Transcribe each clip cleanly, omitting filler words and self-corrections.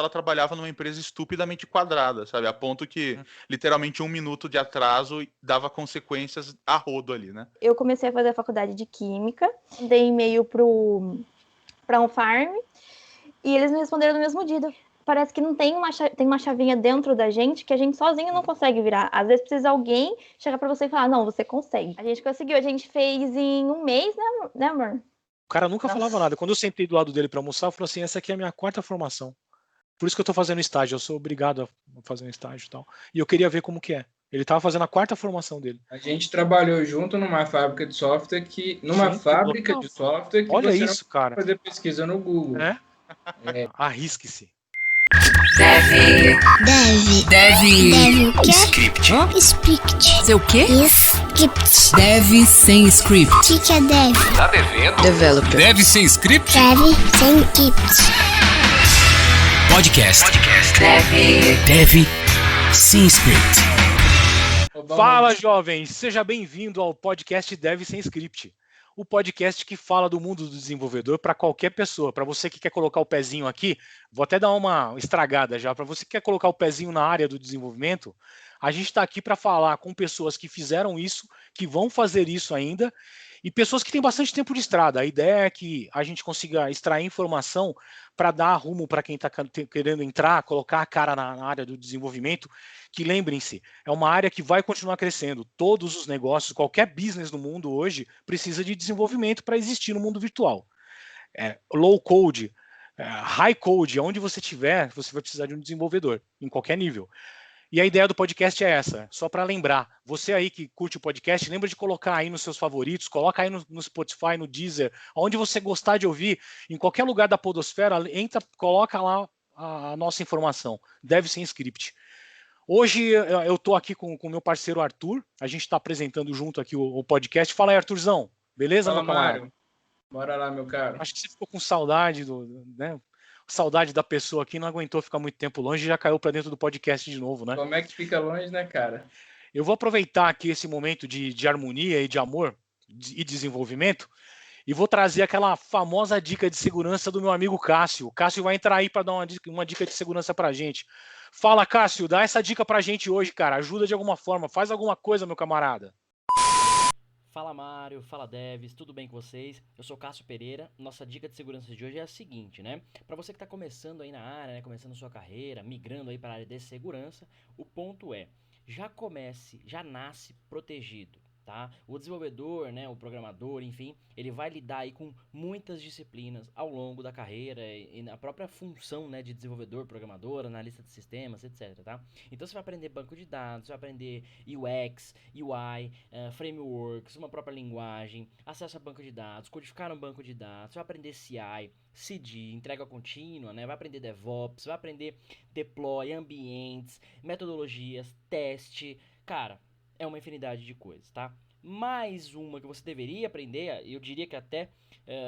ela trabalhava numa empresa estupidamente quadrada, sabe? A ponto que, literalmente, 1 minuto de atraso dava consequências a rodo ali, né? Eu comecei a fazer a faculdade de Química, dei e-mail para um farm, e eles me responderam no mesmo dia. Parece que não tem uma chavinha dentro da gente que a gente sozinho não consegue virar. Às vezes precisa alguém chegar para você e falar, não, você consegue. A gente conseguiu, a gente fez em um mês, né amor? O cara nunca falava nada. Quando eu sentei do lado dele para almoçar, eu falei assim, essa aqui é a minha 4ª formação. Por isso que eu tô fazendo estágio, eu sou obrigado a fazer um estágio e tal. E eu queria ver como que é. Ele tava fazendo a 4ª formação dele. A gente trabalhou junto numa fábrica de software que Olha você isso, não cara. fazer pesquisa no Google. Arrisque-se. Dev o quê? Script. Script. Sei o quê? Script. Dev sem script. O que é dev? Tá devendo? Developer. Dev sem script? Dev sem script. Podcast. Dev sem script. Fala, jovens! Seja bem-vindo ao podcast Dev Sem Script. O podcast que fala do mundo do desenvolvedor para qualquer pessoa. Para você que quer colocar o pezinho aqui, vou até dar uma estragada já. Para você que quer colocar o pezinho na área do desenvolvimento, a gente está aqui para falar com pessoas que fizeram isso, que vão fazer isso ainda, e pessoas que têm bastante tempo de estrada. A ideia é que a gente consiga extrair informação para dar rumo para quem está querendo entrar, colocar a cara na área do desenvolvimento, que lembrem-se, é uma área que vai continuar crescendo. Todos os negócios, qualquer business no mundo hoje precisa de desenvolvimento para existir no mundo virtual. Low code, high code, onde você estiver, você vai precisar de um desenvolvedor, em qualquer nível. E a ideia do podcast é essa, só para lembrar, você aí que curte o podcast, lembra de colocar aí nos seus favoritos, coloca aí no Spotify, no Deezer, onde você gostar de ouvir, em qualquer lugar da podosfera, entra, coloca lá a nossa informação, Dev Sem Script. Hoje eu estou aqui com o meu parceiro Arthur, a gente está apresentando junto aqui o podcast. Fala aí, Arthurzão, beleza, Fala, meu camarada? Mário. Bora lá, meu caro. Acho que você ficou com saudade saudade da pessoa aqui, não aguentou ficar muito tempo longe e já caiu para dentro do podcast de novo, né? Como é que fica longe, né, cara? Eu vou aproveitar aqui esse momento de harmonia e de amor e desenvolvimento e vou trazer aquela famosa dica de segurança do meu amigo Cássio. O Cássio vai entrar aí para dar uma dica de segurança para a gente. Fala, Cássio, dá essa dica para a gente hoje, cara. Ajuda de alguma forma, faz alguma coisa, meu camarada. Fala Mário, fala Devs, tudo bem com vocês? Eu sou Cássio Pereira. Nossa dica de segurança de hoje é a seguinte, né? Para você que está começando aí na área, né, começando sua carreira, migrando aí para a área de segurança, o ponto é, já nasce protegido, tá? O desenvolvedor, né, o programador, enfim, ele vai lidar aí com muitas disciplinas ao longo da carreira e na própria função, né, de desenvolvedor, programador, analista de sistemas, etc, tá? Então você vai aprender banco de dados, você vai aprender UX, UI, frameworks, uma própria linguagem, acesso a banco de dados, codificar um banco de dados, você vai aprender CI, CD, entrega contínua, né? Vai aprender DevOps, vai aprender deploy, ambientes, metodologias, teste, cara, é uma infinidade de coisas, tá? Mais uma que você deveria aprender, eu diria que até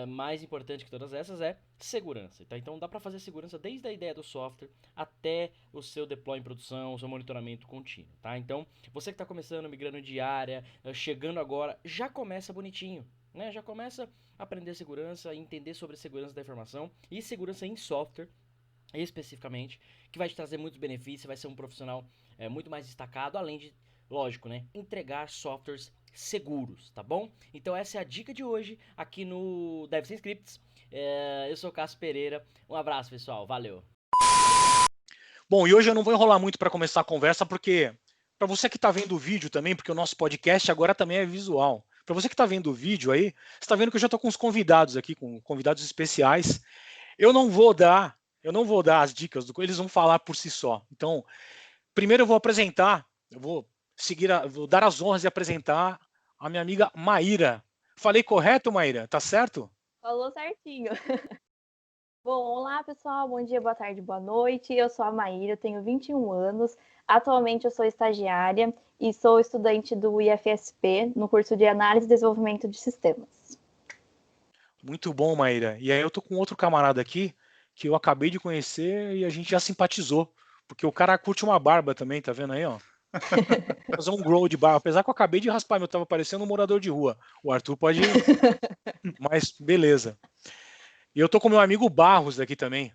mais importante que todas essas é segurança, tá? Então dá para fazer segurança desde a ideia do software até o seu deploy em produção, o seu monitoramento contínuo, tá? Então você que está começando, migrando de área, chegando agora, já começa bonitinho, né? Já começa a aprender segurança, entender sobre segurança da informação e segurança em software, especificamente, que vai te trazer muitos benefícios, vai ser um profissional muito mais destacado, além de, lógico, né, entregar softwares seguros, tá bom? Então essa é a dica de hoje aqui no Dev Sem Scripts. Eu sou o Cássio Pereira, um abraço pessoal, valeu! Bom, e hoje eu não vou enrolar muito para começar a conversa, porque para você que está vendo o vídeo também, porque o nosso podcast agora também é visual. Para você que está vendo o vídeo aí, você está vendo que eu já estou com os convidados aqui, com convidados especiais. Eu não vou dar as dicas, eles vão falar por si só. Então, primeiro eu vou apresentar, vou dar as honras de apresentar a minha amiga Maíra. Falei correto, Maíra? Tá certo? Falou certinho. Bom, olá pessoal, bom dia, boa tarde, boa noite. Eu sou a Maíra, tenho 21 anos. Atualmente eu sou estagiária e sou estudante do IFSP no curso de Análise e Desenvolvimento de Sistemas. Muito bom, Maíra. E aí eu tô com outro camarada aqui que eu acabei de conhecer e a gente já simpatizou, porque o cara curte uma barba também, tá vendo aí, ó? Fazer um grow de barba, apesar que eu acabei de raspar, eu tava parecendo um morador de rua. O Arthur pode mas beleza. E eu tô com meu amigo Barros aqui também.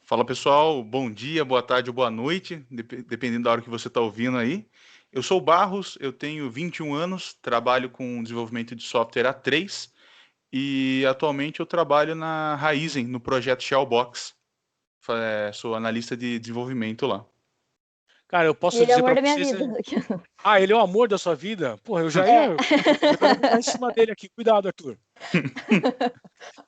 Fala pessoal, bom dia, boa tarde ou boa noite, dependendo da hora que você está ouvindo aí. Eu sou o Barros, eu tenho 21 anos, trabalho com desenvolvimento de software há 3 e atualmente eu trabalho na Raizen, no projeto Shellbox. Sou analista de desenvolvimento lá. Cara, eu posso E ele é o dizer amor pra da minha vocês... vida. Ah, ele é o amor da sua vida? Porra, eu já É. ia... Eu vou ficar em cima dele aqui. Cuidado, Arthur.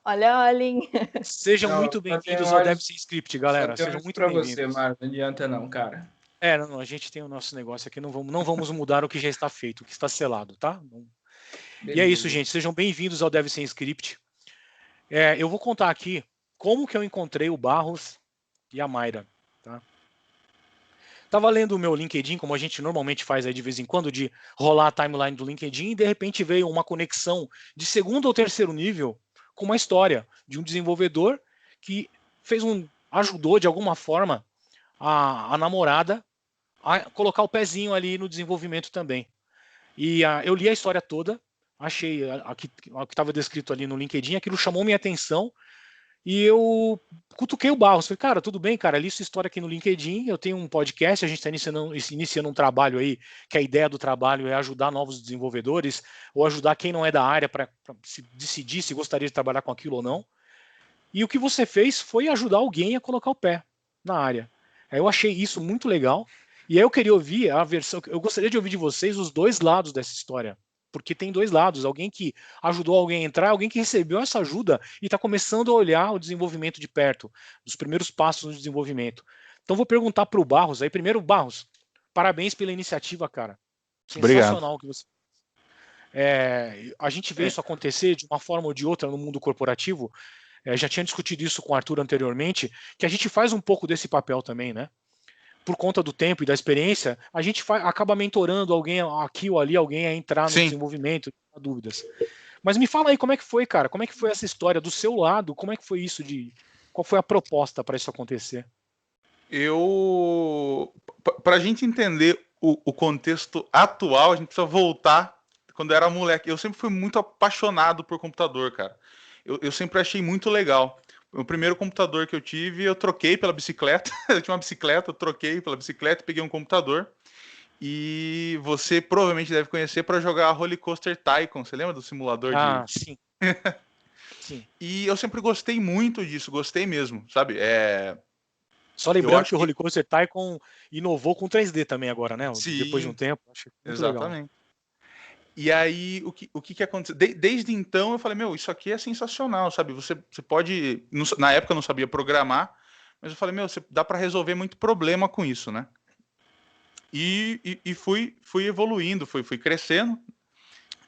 Olha, olhem. Sejam Não, muito só tenho bem-vindos ao olhos- Deve Ser Script, galera. Só tenho Sejam olhos muito pra bem-vindos. você, Mário. Não adianta não, cara. Não, a gente tem o nosso negócio aqui, não vamos mudar o que já está feito, o que está selado, tá? E é isso, gente. Sejam bem-vindos ao Deve Ser Script. Eu vou contar aqui como que eu encontrei o Barros e a Mayra, tá? Tava lendo o meu LinkedIn, como a gente normalmente faz aí de vez em quando, de rolar a timeline do LinkedIn, e de repente veio uma conexão de segundo ou terceiro nível com uma história de um desenvolvedor que ajudou de alguma forma a namorada a colocar o pezinho ali no desenvolvimento também. E eu li a história toda, achei o que estava descrito ali no LinkedIn, aquilo chamou minha atenção, e eu cutuquei o Barros. Falei, cara, tudo bem, cara, li sua história aqui no LinkedIn, eu tenho um podcast, a gente está iniciando um trabalho aí, que a ideia do trabalho é ajudar novos desenvolvedores, ou ajudar quem não é da área para se decidir se gostaria de trabalhar com aquilo ou não. E o que você fez foi ajudar alguém a colocar o pé na área. Eu achei isso muito legal. E aí eu queria ouvir eu gostaria de ouvir de vocês os dois lados dessa história. Porque tem dois lados, alguém que ajudou alguém a entrar, alguém que recebeu essa ajuda e está começando a olhar o desenvolvimento de perto, os primeiros passos no desenvolvimento. Então vou perguntar para o Barros aí. Primeiro, Barros, parabéns pela iniciativa, cara. Sensacional o que você a gente vê isso acontecer de uma forma ou de outra no mundo corporativo. Já tinha discutido isso com o Arthur anteriormente, que a gente faz um pouco desse papel também, né? Por conta do tempo e da experiência, a gente acaba mentorando alguém aqui ou ali, alguém a entrar no desenvolvimento, não há dúvidas. Mas me fala aí como é que foi, cara? Como é que foi essa história do seu lado? Como é que foi isso qual foi a proposta para isso acontecer? Para a gente entender o contexto atual, a gente precisa voltar quando eu era moleque. Eu sempre fui muito apaixonado por computador, cara. Eu sempre achei muito legal. O primeiro computador que eu tive, eu troquei pela bicicleta. Eu tinha uma bicicleta, eu troquei pela bicicleta, peguei um computador. E você provavelmente deve conhecer para jogar Roller Coaster Tycoon. Você lembra do simulador Sim. Sim. E eu sempre gostei muito disso, gostei mesmo, sabe? Só lembrando que o Roller Coaster Tycoon inovou com 3D também agora, né? Sim, depois de um tempo. Acho muito exatamente. Legal. E aí, o que aconteceu? Desde então, eu falei, isso aqui é sensacional, sabe? Você pode... Na época eu não sabia programar, mas eu falei, dá para resolver muito problema com isso, né? E fui evoluindo, fui crescendo.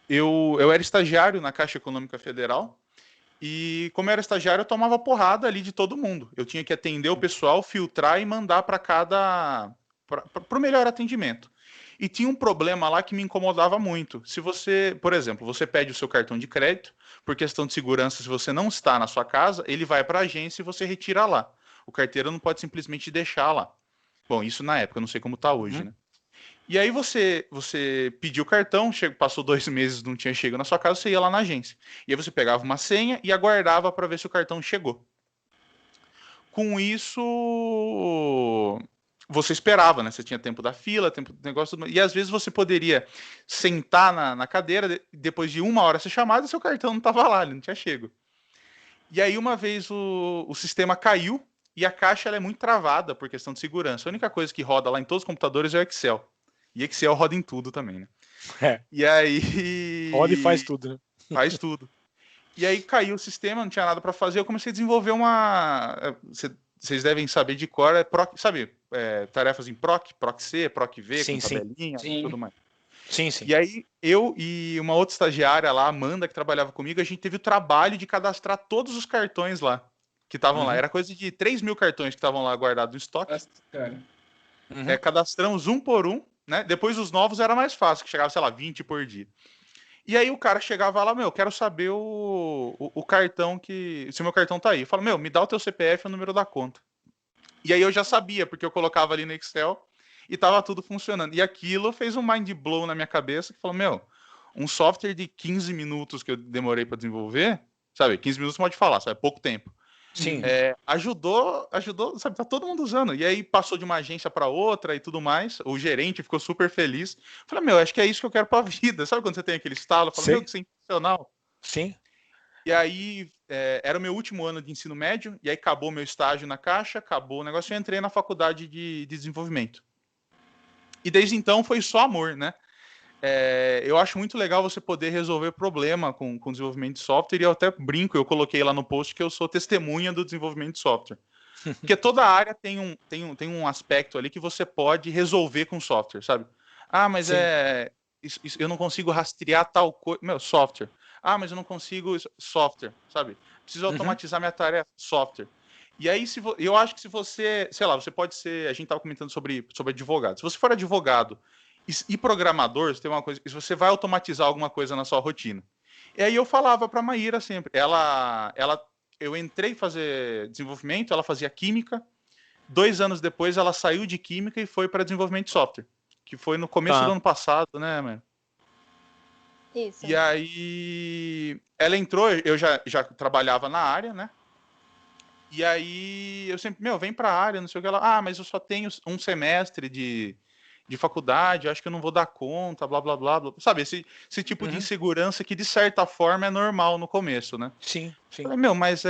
Eu era estagiário na Caixa Econômica Federal, e como eu era estagiário, eu tomava porrada ali de todo mundo. Eu tinha que atender o pessoal, filtrar e mandar para o melhor atendimento. E tinha um problema lá que me incomodava muito. Se você, por exemplo, você pede o seu cartão de crédito, por questão de segurança, se você não está na sua casa, ele vai para a agência e você retira lá. O carteiro não pode simplesmente deixar lá. Bom, isso na época, eu não sei como está hoje, né? E aí você pediu o cartão, passou 2 meses, não tinha chegado na sua casa, você ia lá na agência. E aí você pegava uma senha e aguardava para ver se o cartão chegou. Com isso... você esperava, né? Você tinha tempo da fila, tempo do negócio, e às vezes você poderia sentar na cadeira, depois de 1 hora ser chamado, seu cartão não estava lá, ele não tinha chego. E aí uma vez o sistema caiu, e a caixa ela é muito travada por questão de segurança. A única coisa que roda lá em todos os computadores é o Excel. E Excel roda em tudo também, né? E aí... roda e faz tudo, né? Faz tudo. E aí caiu o sistema, não tinha nada para fazer, eu comecei a desenvolver vocês devem saber de cor, sabe, tarefas em PROC-C, PROC-V, com tabelinha e tudo mais. Sim. E aí, eu e uma outra estagiária lá, Amanda, que trabalhava comigo, a gente teve o trabalho de cadastrar todos os cartões lá, que estavam lá. Era coisa de 3 mil cartões que estavam lá guardados no estoque. Cadastramos um por um, né? Depois os novos era mais fácil, que chegava, sei lá, 20 por dia. E aí o cara chegava lá, eu quero saber o cartão se o meu cartão tá aí. Eu falo, me dá o teu CPF e o número da conta. E aí eu já sabia, porque eu colocava ali no Excel e tava tudo funcionando. E aquilo fez um mind blow na minha cabeça, que falou, um software de 15 minutos que eu demorei para desenvolver, sabe, 15 minutos pode falar, sabe, é pouco tempo. Sim. Ajudou, sabe, tá todo mundo usando. E aí passou de uma agência para outra e tudo mais. O gerente ficou super feliz. Falei, meu, acho que é isso que eu quero pra vida. Sabe quando você tem aquele estalo? Fala, Sim. meu, que sensacional. Sim. E aí, era o meu último ano de ensino médio, e aí acabou meu estágio na Caixa, acabou o negócio, e eu entrei na faculdade de desenvolvimento. E desde então foi só amor, né? Eu acho muito legal você poder resolver problema com desenvolvimento de software, e eu até brinco, eu coloquei lá no post que eu sou testemunha do desenvolvimento de software. Porque toda área tem um aspecto ali que você pode resolver com software, sabe? Ah, mas Sim. eu não consigo rastrear tal coisa. Meu, software. Ah, mas eu não consigo. Software, sabe? Preciso automatizar minha tarefa. Software. E aí, eu acho que se você, sei lá, você pode ser. A gente estava comentando sobre advogado. Se você for advogado e programador, você tem uma coisa. Se você vai automatizar alguma coisa na sua rotina. E aí eu falava para a Maíra sempre. Eu entrei fazer desenvolvimento, ela fazia química. 2 anos depois, ela saiu de química e foi para desenvolvimento de software. Que foi no começo do ano passado, né, mano? Isso. E aí, ela entrou, eu já trabalhava na área, né? E aí, eu sempre, vem pra área, não sei o que. Ela, mas eu só tenho um semestre de faculdade, acho que eu não vou dar conta, blá, blá, blá, blá. Sabe, esse tipo de insegurança que, de certa forma, é normal no começo, né? Sim, sim. Eu falei, mas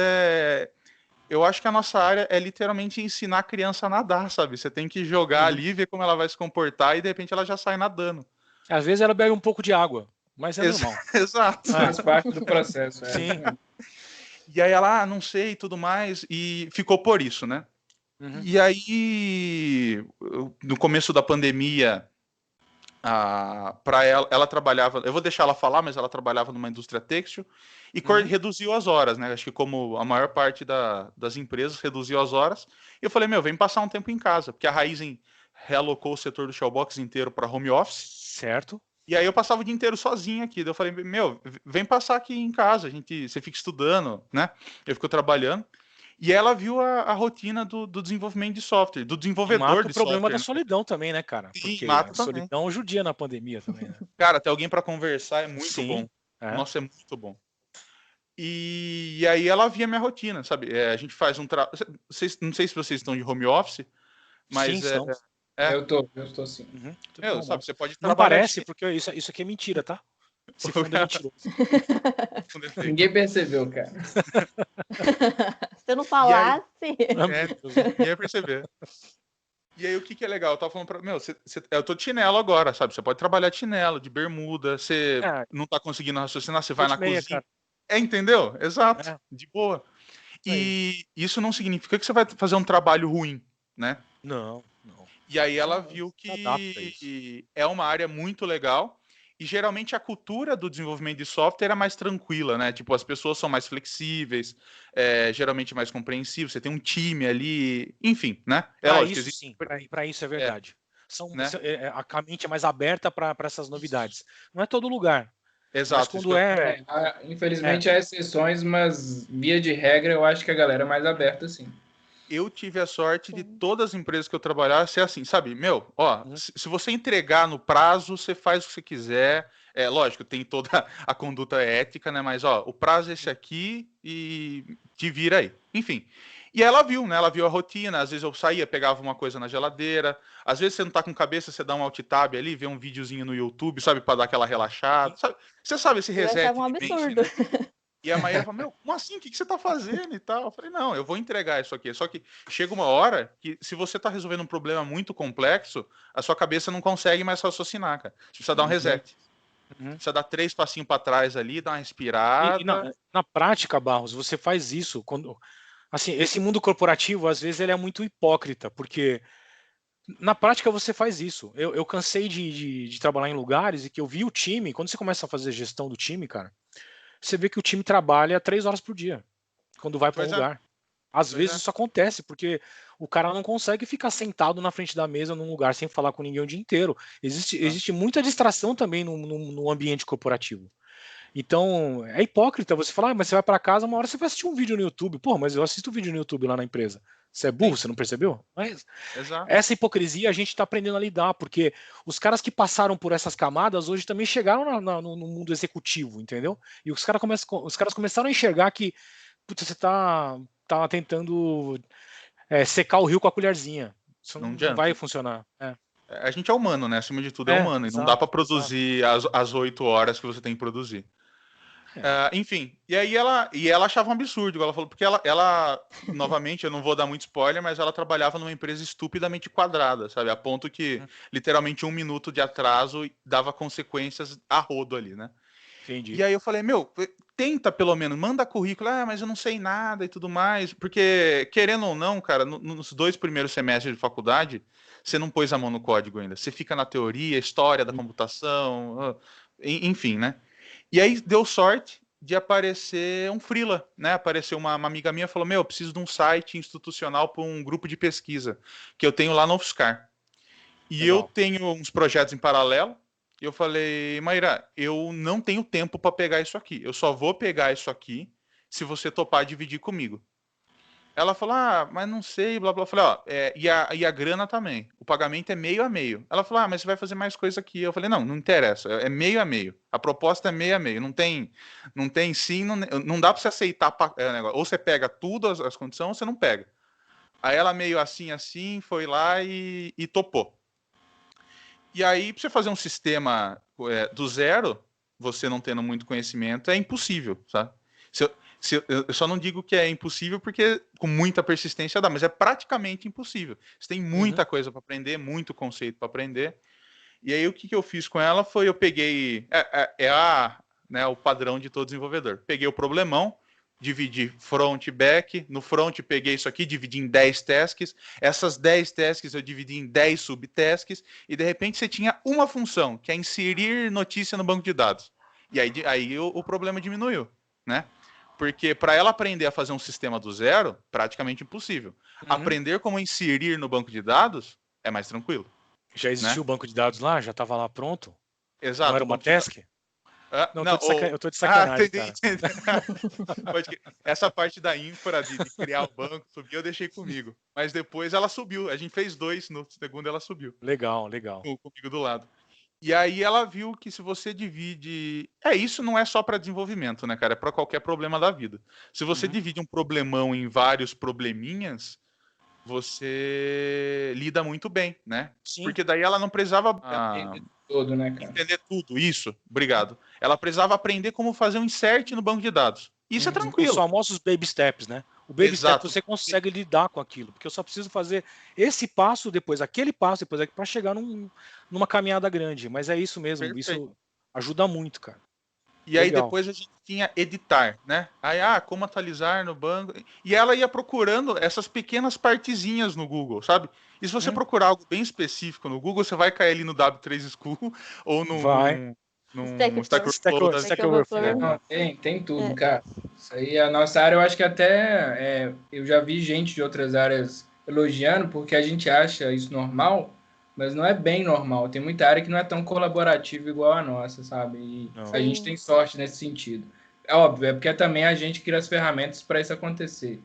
eu acho que a nossa área é literalmente ensinar a criança a nadar, sabe? Você tem que jogar ali, ver como ela vai se comportar e, de repente, ela já sai nadando. Às vezes ela bebe um pouco de água, mas é normal. Exato. Faz parte do processo. Sim. E aí ela, não sei, e tudo mais, e ficou por isso, né? E aí, no começo da pandemia, para ela trabalhava, eu vou deixar ela falar, mas ela trabalhava numa indústria têxtil e reduziu as horas, né? Acho que como a maior parte das empresas reduziu as horas. E eu falei, vem passar um tempo em casa, porque a Raizen realocou o setor do Shellbox inteiro para home office. Certo. E aí eu passava o dia inteiro sozinho aqui. Daí eu falei, vem passar aqui em casa, você fica estudando, né? Eu fico trabalhando. E ela viu a rotina do desenvolvimento de software, do desenvolvedor de software. Mata o problema da solidão também, né, cara? Sim, porque mata a também. solidão judia na pandemia também, né? Cara, ter alguém para conversar é muito Sim, bom. Nossa, é muito bom. E aí ela via minha rotina, sabe? A gente faz um trabalho. Não sei se vocês estão de home office, mas Sim, estamos. Eu tô sim. Sabe, você pode Não trabalhar. parece, porque isso aqui é mentira, tá? Se for mentiroso. Ninguém percebeu, cara. Se eu não falasse. Ninguém ia perceber. E aí, o que é legal? Eu tava falando eu tô de chinelo agora, sabe? Você pode trabalhar de chinelo, de bermuda, você não tá conseguindo raciocinar, você vai na cozinha. Cara. Entendeu? Exato, de boa. E isso não significa que você vai fazer um trabalho ruim, né? Não. E aí ela viu que é uma área muito legal. E geralmente a cultura do desenvolvimento de software é mais tranquila, né? Tipo, as pessoas são mais flexíveis, geralmente mais compreensíveis, você tem um time ali, enfim, né? Lógico, isso sim, para isso é verdade. Né? A mente é mais aberta para essas novidades. Não é todo lugar. Exato. Mas quando infelizmente há exceções, mas via de regra eu acho que a galera é mais aberta, sim. Eu tive a sorte de todas as empresas que eu trabalhar ser assim, sabe? Se você entregar no prazo, você faz o que você quiser. Lógico, tem toda a conduta ética, né? Mas, o prazo é esse aqui e te vira aí. Enfim. E ela viu, né? Ela viu a rotina. Às vezes eu saía, pegava uma coisa na geladeira. Às vezes você não tá com cabeça, você dá um alt tab ali, vê um videozinho no YouTube, sabe? Pra dar aquela relaxada. Sabe? Você sabe esse reset. Eu achava um absurdo. Né? E a Maíra falou, como assim? O que você tá fazendo e tal? Eu falei, não, eu vou entregar isso aqui. Só que chega uma hora que, se você tá resolvendo um problema muito complexo, a sua cabeça não consegue mais raciocinar, cara. Você precisa dar um reset. Precisa dar 3 passinhos para trás ali, dar uma respirada. E na prática, Barros, você faz isso quando... Assim, esse mundo corporativo, às vezes, ele é muito hipócrita, porque na prática você faz isso. Eu cansei de trabalhar em lugares e que eu vi o time, quando você começa a fazer gestão do time, cara, você vê que o time trabalha 3 horas por dia, quando vai para um lugar. Às vezes isso acontece, porque o cara não consegue ficar sentado na frente da mesa num lugar sem falar com ninguém o dia inteiro. Existe muita distração também no ambiente corporativo. Então, é hipócrita você falar, mas você vai para casa, uma hora você vai assistir um vídeo no YouTube. Pô, mas eu assisto vídeo no YouTube lá na empresa. Você é burro, você não percebeu? Mas essa hipocrisia a gente está aprendendo a lidar, porque os caras que passaram por essas camadas hoje também chegaram no mundo executivo, entendeu? E os caras começaram a enxergar que você tá tá tentando secar o rio com a colherzinha. Isso Não não adianta. vai funcionar. A gente é humano, né? Acima de tudo é humano. E não dá Exato, para produzir as 8 horas que você tem que produzir. Enfim, e aí ela achava um absurdo, ela falou, porque ela novamente, eu não vou dar muito spoiler, mas ela trabalhava numa empresa estupidamente quadrada, sabe? A ponto que, literalmente, 1 minuto de atraso dava consequências a rodo ali, né? Entendi. E aí eu falei, meu, tenta pelo menos, manda currículo, mas eu não sei nada e tudo mais, porque, querendo ou não, cara, nos 2 primeiros semestres de faculdade, você não pôs a mão no código ainda, você fica na teoria, história da computação, enfim, né? E aí deu sorte de aparecer um freela, né? Apareceu uma amiga minha e falou, meu, eu preciso de um site institucional para um grupo de pesquisa que eu tenho lá no UFSCar. E Legal. eu tenho uns projetos em paralelo. E eu falei, Maíra, eu não tenho tempo para pegar isso aqui. Eu só vou pegar isso aqui se você topar dividir comigo. Ela falou, mas não sei, blá, blá. Eu falei, e a grana também. O pagamento é meio a meio. Ela falou, mas você vai fazer mais coisa aqui. Eu falei, não interessa, é meio a meio. A proposta é meio a meio. Não tem sim, não dá pra você aceitar negócio. Ou você pega tudo, as condições, ou você não pega. Aí ela meio assim, foi lá e topou. E aí, pra você fazer um sistema do zero, você não tendo muito conhecimento, é impossível, sabe? Eu só não digo que é impossível porque com muita persistência dá, mas é praticamente impossível. Você tem muita coisa para aprender, muito conceito para aprender. E aí o que eu fiz com ela foi, eu peguei o padrão de todo desenvolvedor. Peguei o problemão, dividi front e back. No front peguei isso aqui, dividi em 10 tasks. Essas 10 tasks eu dividi em 10 subtasks. E de repente você tinha uma função, que é inserir notícia no banco de dados. E aí o problema diminuiu, né? Porque para ela aprender a fazer um sistema do zero, praticamente impossível. Aprender como inserir no banco de dados é mais tranquilo. Já existia o banco de dados lá? Já estava lá pronto? Exato. Não era uma task? Eu tô de sacanagem, entendi. Essa parte da infra de criar o banco subir, eu deixei comigo. Mas depois ela subiu. A gente fez 2, no segundo ela subiu. Legal. Comigo do lado. E aí ela viu que se você divide... isso não é só para desenvolvimento, né, cara? É para qualquer problema da vida. Se você divide um problemão em vários probleminhas, você lida muito bem, né? Sim. Porque daí ela não precisava Entender tudo, né, cara? entender tudo. Isso, obrigado. Ela precisava aprender como fazer um insert no banco de dados. Isso é tranquilo. Os famosos baby steps, né? O baby step você consegue lidar com aquilo, porque eu só preciso fazer esse passo, depois aquele passo, depois aquele para chegar numa caminhada grande. Mas é isso mesmo, Perfeito. Isso ajuda muito, cara. E aí depois a gente tinha editar, né? Aí, como atualizar no banco. E ela ia procurando essas pequenas partezinhas no Google, sabe? E se você procurar algo bem específico no Google, você vai cair ali no W3 School ou no Stack Overflow. Não, tem tudo, cara. Isso aí, a nossa área, eu acho que até eu já vi gente de outras áreas elogiando, porque a gente acha isso normal, mas não é bem normal. Tem muita área que não é tão colaborativa igual a nossa, sabe? E a gente tem sorte nesse sentido. É óbvio, é porque também a gente cria as ferramentas para isso acontecer.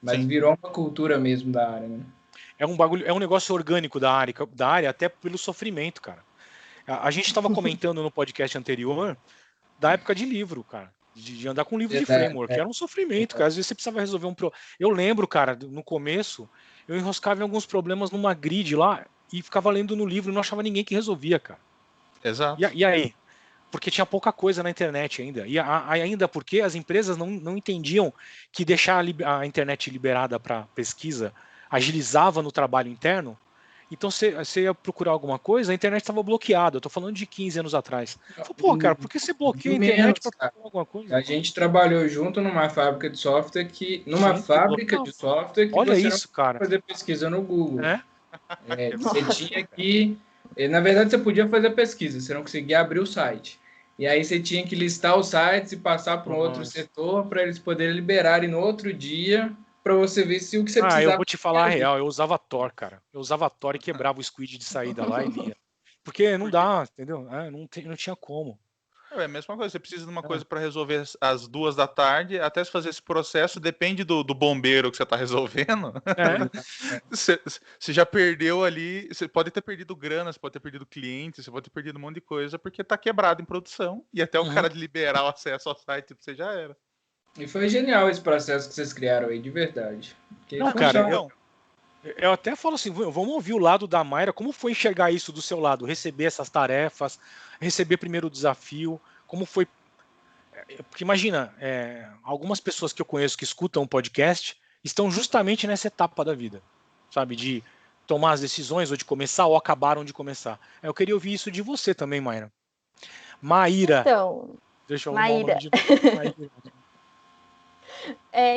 Mas virou uma cultura mesmo da área, né? É um negócio orgânico da área, até pelo sofrimento, cara. A gente estava comentando no podcast anterior da época de livro, cara. De andar com livro de framework. Era um sofrimento, cara. Às vezes você precisava resolver um problema. Eu lembro, cara, no começo, eu enroscava em alguns problemas numa grid lá e ficava lendo no livro e não achava ninguém que resolvia, cara. Exato. E aí? Porque tinha pouca coisa na internet ainda. E ainda porque as empresas não entendiam que deixar a internet liberada para pesquisa agilizava no trabalho interno. Então você ia procurar alguma coisa, a internet estava bloqueada. Eu tô falando de 15 anos atrás. Falei, pô, cara, por que você bloqueia a internet para procurar alguma coisa? A gente trabalhou junto numa fábrica de software que Olha você isso, cara. fazer pesquisa no Google. Você tinha que... Na verdade, você podia fazer pesquisa, você não conseguia abrir o site. E aí você tinha que listar os sites e passar para um outro setor para eles poderem liberarem no outro dia para você ver se o que você precisava... Eu vou te falar a real, eu usava Tor, cara. Eu usava Tor e quebrava o squid de saída lá e lia. Porque não dá, entendeu? Não tinha como. É a mesma coisa, você precisa de uma coisa para resolver às 2 da tarde, até se fazer esse processo, depende do bombeiro que você está resolvendo. Você já perdeu ali, você pode ter perdido grana, você pode ter perdido cliente, você pode ter perdido um monte de coisa, porque está quebrado em produção, e até o cara de liberar o acesso ao site você já era. E foi genial esse processo que vocês criaram aí, de verdade. Porque Não, cara, eu até falo assim, vamos ouvir o lado da Mayra, como foi enxergar isso do seu lado, receber essas tarefas, receber primeiro o desafio, como foi... Porque imagina, algumas pessoas que eu conheço que escutam o podcast estão justamente nessa etapa da vida, sabe, de tomar as decisões, ou de começar, ou acabaram de começar. Eu queria ouvir isso de você também, Mayra. Maíra. Então, Deixa eu arrumar o nome de... Maíra.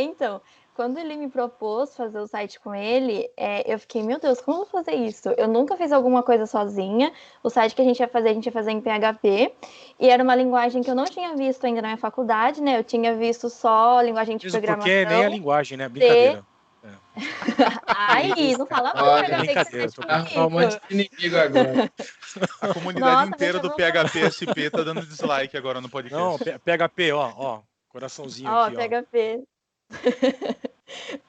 Então, quando ele me propôs fazer o site com ele, eu fiquei, meu Deus, como eu vou fazer isso? Eu nunca fiz alguma coisa sozinha. O site que a gente ia fazer em PHP. E era uma linguagem que eu não tinha visto ainda na minha faculdade, né? Eu tinha visto só linguagem de programação. Porque nem a linguagem, né? Brincadeira. Aí, não fala mal do PHP. Brincadeira, um monte de inimigo agora. A comunidade inteira do PHP SP tá dando dislike agora no podcast. Não, PHP, ó, coraçãozinho aqui, ó. PHP.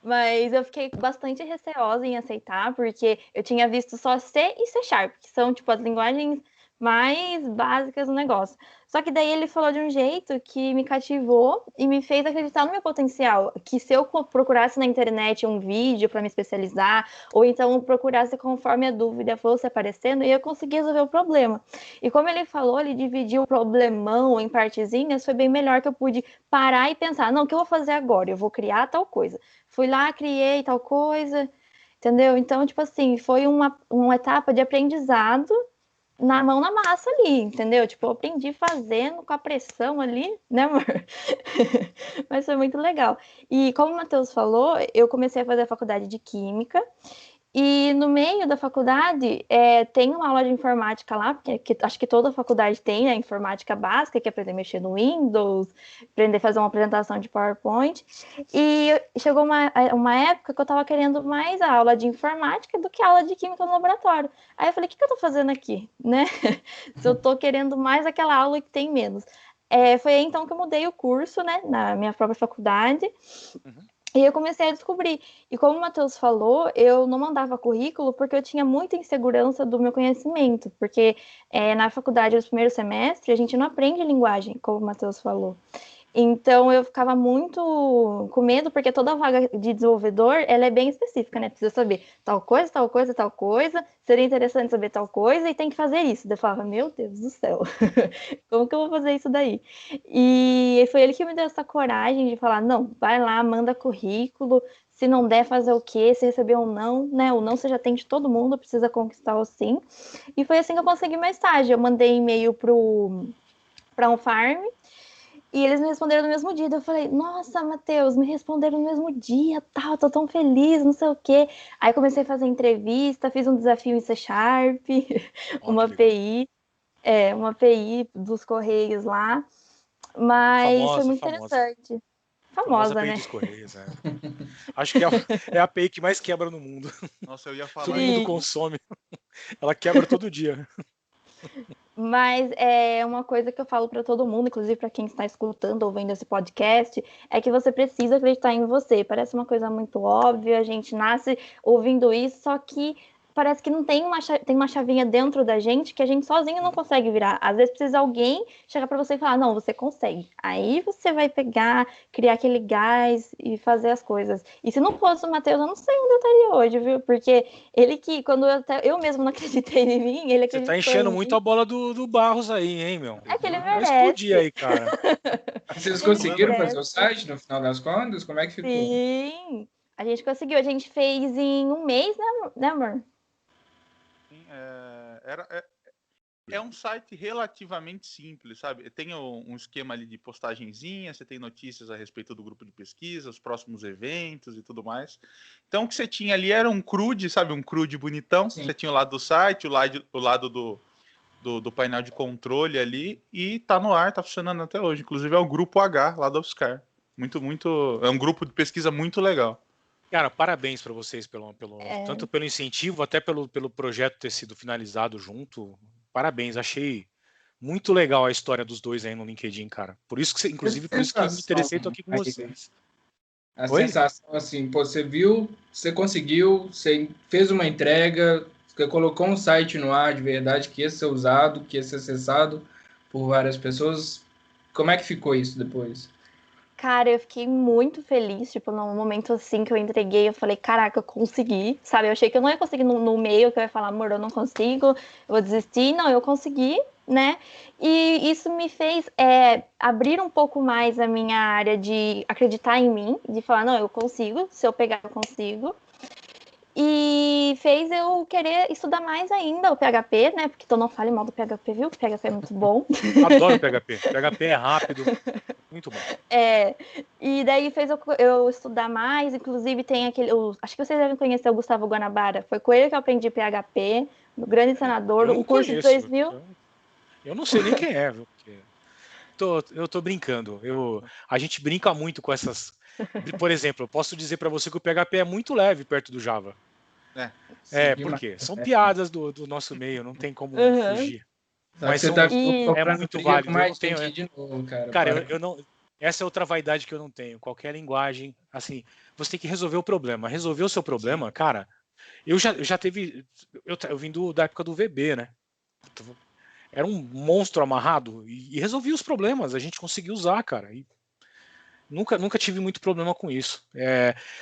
Mas eu fiquei bastante receosa em aceitar, porque eu tinha visto só C e C#, que são tipo as linguagens mais básicas do negócio. Só que daí ele falou de um jeito que me cativou e me fez acreditar no meu potencial, que se eu procurasse na internet um vídeo para me especializar, ou então procurasse conforme a dúvida fosse aparecendo, eu ia conseguir resolver o problema. E como ele falou, ele dividiu o problemão em partezinhas, foi bem melhor, que eu pude parar e pensar, não, o que eu vou fazer agora? Eu vou criar tal coisa. Fui lá, criei tal coisa, entendeu? Então, tipo assim, foi uma etapa de aprendizado na mão na massa ali, entendeu? Tipo, eu aprendi fazendo com a pressão ali, né, amor? Mas foi muito legal. E como o Matheus falou, eu comecei a fazer a faculdade de Química, e no meio da faculdade tem uma aula de informática lá, que acho que toda faculdade tem, né? Informática básica, que é aprender a mexer no Windows, aprender a fazer uma apresentação de PowerPoint. E chegou uma época que eu estava querendo mais a aula de informática do que a aula de química no laboratório. Aí eu falei, o que eu estou fazendo aqui, né? Se eu estou querendo mais aquela aula que tem menos. Foi aí então que eu mudei o curso, né? Na minha própria faculdade. E eu comecei a descobrir. E como o Matheus falou, eu não mandava currículo porque eu tinha muita insegurança do meu conhecimento. Porque na faculdade, nos primeiros semestres, a gente não aprende linguagem, como o Matheus falou. Então, eu ficava muito com medo, porque toda vaga de desenvolvedor, ela é bem específica, né? Precisa saber tal coisa, tal coisa, tal coisa. Seria interessante saber tal coisa e tem que fazer isso. Eu falava, meu Deus do céu, como que eu vou fazer isso daí? E foi ele que me deu essa coragem de falar, não, vai lá, manda currículo. Se não der, fazer o quê? Se receber um não, né? O não você já tem de todo mundo, precisa conquistar o sim. E foi assim que eu consegui meu estágio. Eu mandei e-mail para um farm. E eles me responderam no mesmo dia. Eu falei, nossa, Matheus, me responderam no mesmo dia, tal, tô tão feliz, não sei o quê. Aí comecei a fazer entrevista, fiz um desafio em C#, uma API dos Correios lá. Mas foi muito interessante. Famosa, né? Dos Correios, Acho que é a API que mais quebra no mundo. Nossa, eu ia falar. Todo mundo consome. Ela quebra todo dia. Mas é uma coisa que eu falo para todo mundo, inclusive para quem está escutando ou vendo esse podcast, é que você precisa acreditar em você. Parece uma coisa muito óbvia, a gente nasce ouvindo isso, só que parece que não tem uma chavinha dentro da gente que a gente sozinho não consegue virar. Às vezes precisa alguém chegar para você e falar, não, você consegue. Aí você vai pegar, criar aquele gás e fazer as coisas. E se não fosse o Matheus, eu não sei onde eu estaria hoje, viu? Porque ele que, quando eu mesmo não acreditei em mim, ele acreditou. Você tá enchendo muito a bola do Barros aí, hein, meu? É que ele merece. Vai explodir aí, cara. Vocês conseguiram fazer o site no final das contas? Como é que ficou? Sim, a gente conseguiu. A gente fez em um mês, né, amor? É um site relativamente simples, sabe? Tem um esquema ali de postagenzinha, você tem notícias a respeito do grupo de pesquisa, os próximos eventos e tudo mais. Então, o que você tinha ali era um CRUD, sabe? Um CRUD bonitão. Sim. Você tinha o lado do site, o lado do painel de controle ali, e tá no ar, tá funcionando até hoje. Inclusive, é o Grupo H, lá da UFSCar. É um grupo de pesquisa muito legal. Cara, parabéns para vocês tanto pelo incentivo, até pelo projeto ter sido finalizado junto. Parabéns, achei muito legal a história dos dois aí no LinkedIn, cara. Por isso que, inclusive, por isso que eu me interessei, tô aqui com vocês. A sensação, assim, você viu, você conseguiu, você fez uma entrega, você colocou um site no ar de verdade que ia ser usado, que ia ser acessado por várias pessoas. Como é que ficou isso depois? Cara, eu fiquei muito feliz, tipo, no momento assim que eu entreguei, eu falei, caraca, eu consegui, sabe? Eu achei que eu não ia conseguir no meio, que eu ia falar, amor, eu não consigo, eu vou desistir. Não, eu consegui, né? E isso me fez abrir um pouco mais a minha área de acreditar em mim, de falar, não, eu consigo, se eu pegar, eu consigo. E fez eu querer estudar mais ainda o PHP, né? Porque tu não fale mal do PHP, viu? O PHP é muito bom. Adoro PHP. PHP é rápido, muito bom. E daí fez eu estudar mais. Inclusive tem acho que vocês devem conhecer o Gustavo Guanabara. Foi com ele que eu aprendi PHP, no grande senador, o curso de 2000. Eu não sei nem quem é, viu? Eu tô brincando. A gente brinca muito com essas. Por exemplo, eu posso dizer para você que o PHP é muito leve perto do Java. Por quê? São piadas do nosso meio, não tem como fugir. Mas você é muito válido. Mais de novo, cara, eu não. Essa é outra vaidade que eu não tenho. Qualquer linguagem, assim, você tem que resolver o problema. Resolver o seu problema, cara. Eu já teve. Eu vim da época do VB, né? Era um monstro amarrado e resolvia os problemas. A gente conseguiu usar, cara. E nunca tive muito problema com isso.